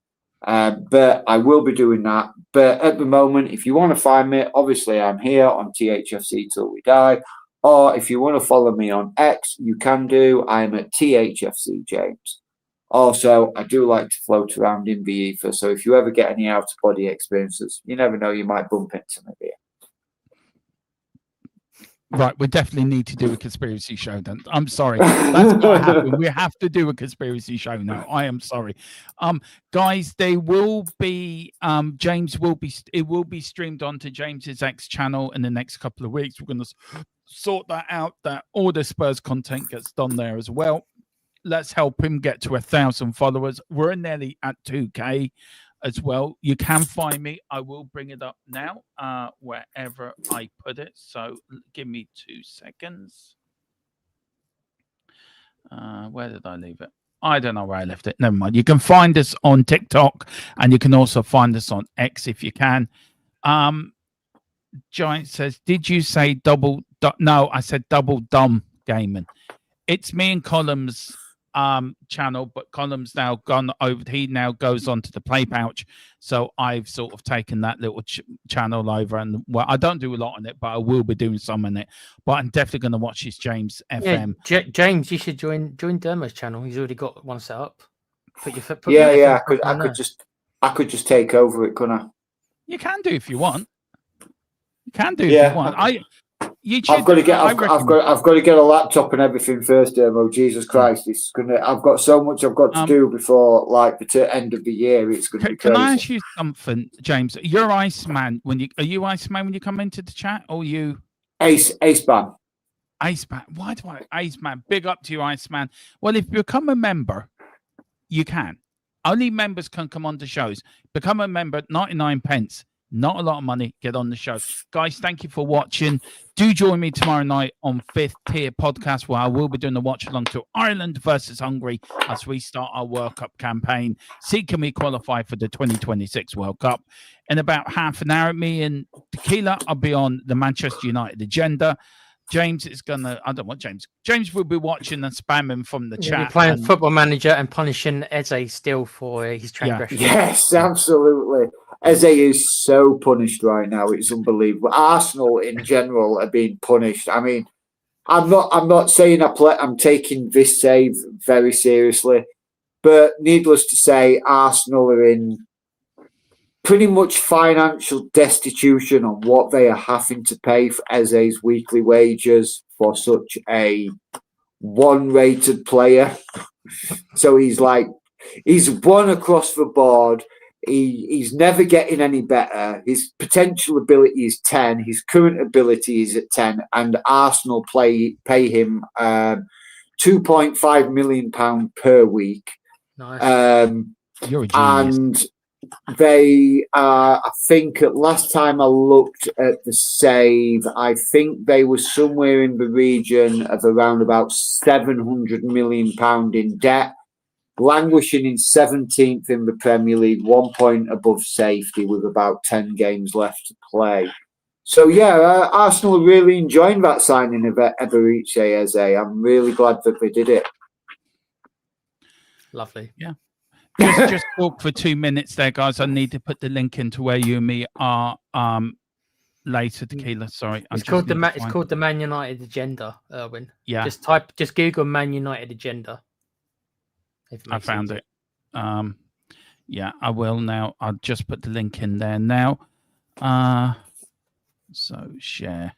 But I will be doing that. But at the moment, if you want to find me, obviously I'm here on THFC Till We Die. Or if you want to follow me on X, you can do. I'm at THFC James. Also, I do like to float around in the ether. So if you ever get any out-of-body experiences, you never know, you might bump into me there. Right, we definitely need to do a conspiracy show then. I'm sorry. That's got to happen. We have to do a conspiracy show now. I am sorry. Guys, they will be it will be streamed onto James's X channel in the next couple of weeks. We're going to sort that out, that all the Spurs content gets done there as well. Let's help him get to 1,000 followers. We're nearly at 2K as well. You can find me. I will bring it up now, wherever I put it. So give me 2 seconds. Where did I leave it? I don't know where I left it. Never mind. You can find us on TikTok, and you can also find us on X if you can. Giant says, did you say double? No, I said Double Dumb Gaming. It's me and Column's channel, but Column's now gone over. He now goes on to the Play Pouch. So I've sort of taken that little channel over, and well, I don't do a lot on it, but I will be doing some on it. But I'm definitely going to watch this James FM. Yeah, James, you should join Dermo's channel. He's already got one set up. I could just take over it, couldn't I? You can do if you want. You can do if you want. I've got to get a laptop and everything first, Dermo. Jesus Christ, I've got so much I've got to do before like the end of the year. It's going to be crazy. Can I ask you something, James? You're Iceman are you Iceman when you come into the chat, or you Iceman? Iceman. Why do I Iceman? Big up to you, Iceman. Well, if you become a member, you can. Only members can come on the shows. Become a member, 99 pence. Not a lot of money. Get on the show. Guys, thank you for watching. Do join me tomorrow night on 5th Tier Podcast, where I will be doing the watch along to Ireland versus Hungary as we start our World Cup campaign. See, can we qualify for the 2026 World Cup? In about half an hour, me and Tequila, I'll be on the Manchester United agenda. James is gonna. I don't want James. James will be watching and spamming from the chat. You're playing Football Manager and punishing Eze still for his transgression. Yes, absolutely. Eze is so punished right now. It's unbelievable. Arsenal in general are being punished. I mean, I'm not saying I'm taking this save very seriously, but needless to say, Arsenal are in pretty much financial destitution on what they are having to pay for Eze's weekly wages for such a one-rated player. So he's like He's won across the board. He's never getting any better. His potential ability is 10. His current ability is at 10. And Arsenal pay him £2.5 million per week. Nice. You're a genius. And they are, I think, last time I looked at the save, I think they were somewhere in the region of around about £700 million in debt, languishing in 17th in the Premier League, 1 point above safety with about 10 games left to play. So, yeah, Arsenal are really enjoying that signing of Eberiche Eze. I'm really glad that they did it. Lovely. Yeah. Just talk for 2 minutes there, guys. I need to put the link into where you and me are later. Tequila, sorry. It's called the Man United agenda, Erwin. Yeah. Just Google Man United agenda. I found it. Yeah, I will now. I'll just put the link in there now. So share,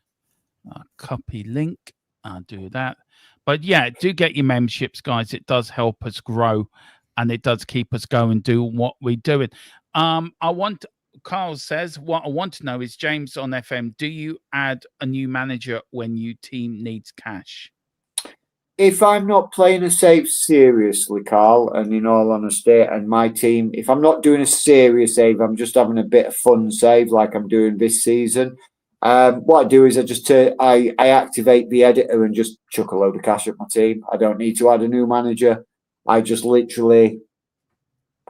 copy link. I'll do that. But yeah, do get your memberships, guys. It does help us grow, and it does keep us going, do what we're doing. Carl says, what I want to know is, James on FM, do you add a new manager when your team needs cash? If I'm not playing a save seriously, Carl, and in all honesty, and my team, if I'm not doing a serious save, I'm just having a bit of fun save like I'm doing this season. What I do is I activate the editor and just chuck a load of cash at my team. I don't need to add a new manager. I just literally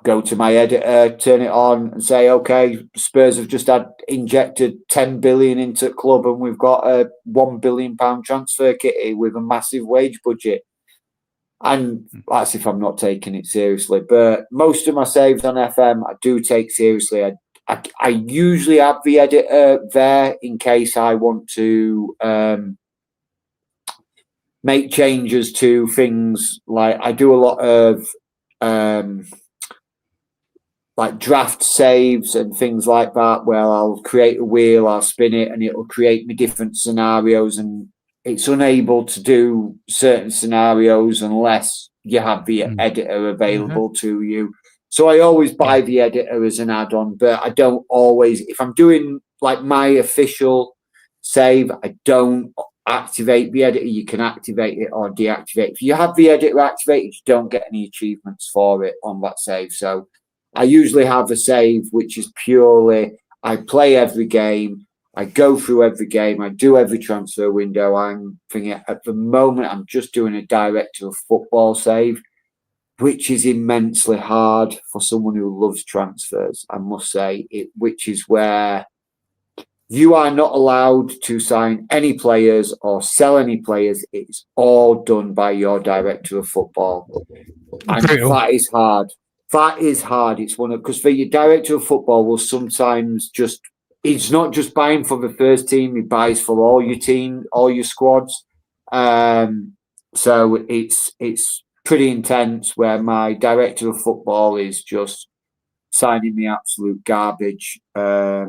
go to my editor, turn it on, and say, okay, Spurs have just injected 10 billion into the club, and we've got a £1 billion transfer kitty with a massive wage budget. And that's if I'm not taking it seriously. But most of my saves on FM, I do take seriously. I usually have the editor there in case I want to make changes to things. Like I do a lot of like draft saves and things like that, where I'll create a wheel, I'll spin it, and it'll create me different scenarios, and it's unable to do certain scenarios unless you have the editor available to you. So I always buy the editor as an add-on, but I don't always, if I'm doing like my official save, I don't activate the editor. You can activate it or deactivate. If you have the editor activated, you don't get any achievements for it on that save. So I usually have a save which is purely, I play every game, I go through every game, I do every transfer window. I'm thinking at the moment I'm just doing a director of football save, which is immensely hard for someone who loves transfers, I must say, which is where you are not allowed to sign any players or sell any players. It's all done by your director of football. And that is hard. That is hard. It's because for your director of football will sometimes it's not just buying for the first team, he buys for all your team, all your squads. So it's pretty intense, where my director of football is just signing me absolute garbage. I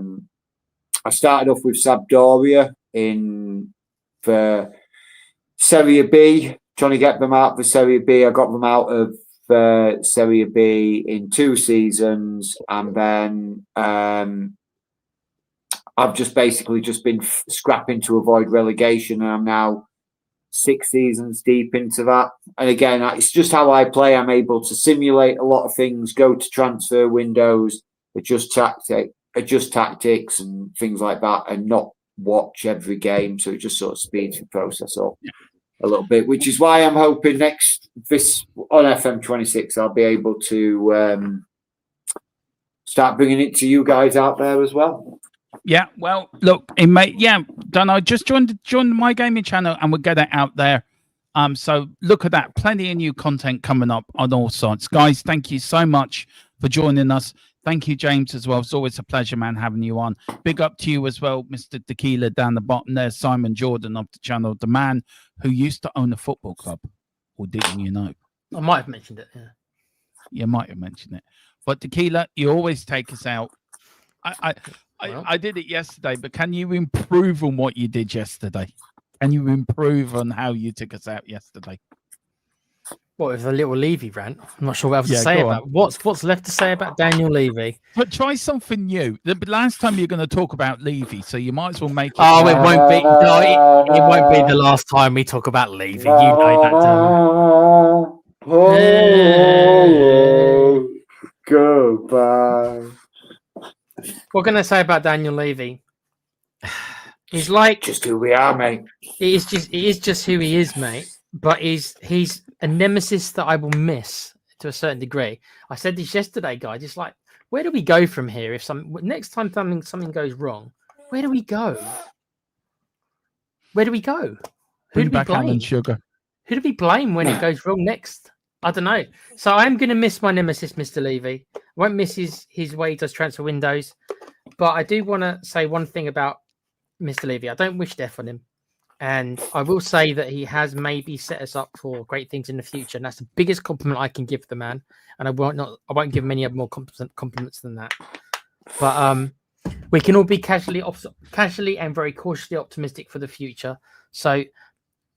started off with Sampdoria for Serie B, trying to get them out of the Serie B. I got them out of Serie B in 2 seasons, and then I've just basically been scrapping to avoid relegation, and I'm now 6 seasons deep into that. And again, it's just how I play. I'm able to simulate a lot of things, go to transfer windows, adjust tactics and things like that, and not watch every game. So it just sort of speeds the process up a little bit, which is why I'm hoping this on FM26 I'll be able to start bringing it to you guys out there as well. Yeah, well, look, Dan, I just joined my gaming channel, and we'll get it out there. So look at that, plenty of new content coming up on all sides, guys. Thank you so much for joining us. Thank you, James, as well. It's always a pleasure, man, having you on. Big up to you as well, Mr. Tequila, down the bottom there, Simon Jordan of the channel, the man who used to own a football club, or didn't you know? I might have mentioned it. Yeah, you might have mentioned it. But Tequila, you always take us out. I did it yesterday, but can you improve on what you did yesterday? Can you improve on how you took us out yesterday? What with a little Levy rant? I'm not sure what else to Yeah, say go about what's left to say about Daniel Levy. But try something new. The last time you're going to talk about Levy, so you might as well make it. Oh, it won't be. No, it won't be the last time we talk about Levy. You know that. Goodbye. What can I say about Daniel Levy? He's like Just who we are, mate. it is just who he is, mate. But he's a nemesis that I will miss to a certain degree. I said this yesterday, guys. It's like, where do we go from here? If next time something goes wrong, where do we go? Where do we go? Who Bring do we back blame? Alan Sugar. Who do we blame when it goes wrong next? I don't know. So I'm going to miss my nemesis, Mr. Levy. I won't miss his way he does transfer windows. But I do want to say one thing about Mr. Levy. I don't wish death on him. And I will say that he has maybe set us up for great things in the future. And that's the biggest compliment I can give the man. And I won't give him any more compliments than that. But we can all be casually and very cautiously optimistic for the future. So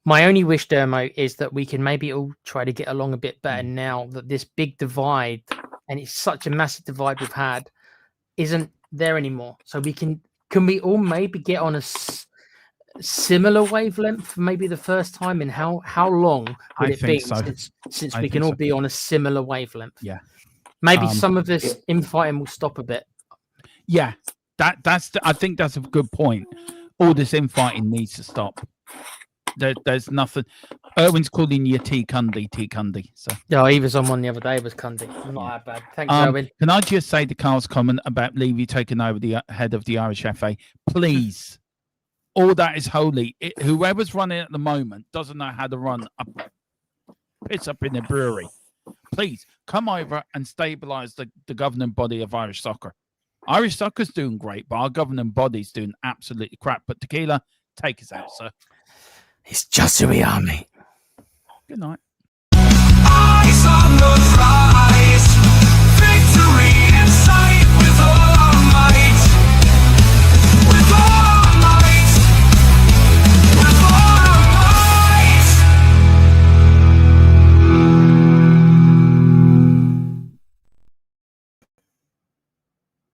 my only wish, Dermo, is that we can maybe all try to get along a bit better now that this big divide, and it's such a massive divide we've had, isn't there anymore. So we can we all maybe get on a similar wavelength for maybe the first time in how long would it be since we can all be on a similar wavelength? Yeah. Maybe some of this infighting will stop a bit. Yeah, I think that's a good point. All this infighting needs to stop. There's nothing. Erwin's calling you T Cundy. So yeah, he was on one the other day. It was Cundy. Not that bad. Thanks, Erwin. Can I just say to Carl's comment about Levy taking over the head of the Irish FA? Please, all that is holy. Whoever's running at the moment doesn't know how to run a piss up in a brewery. Please come over and stabilise the governing body of Irish soccer. Irish soccer's doing great, but our governing body's doing absolutely crap. But Tequila, take us out, sir. It's just who we are, mate. Good night.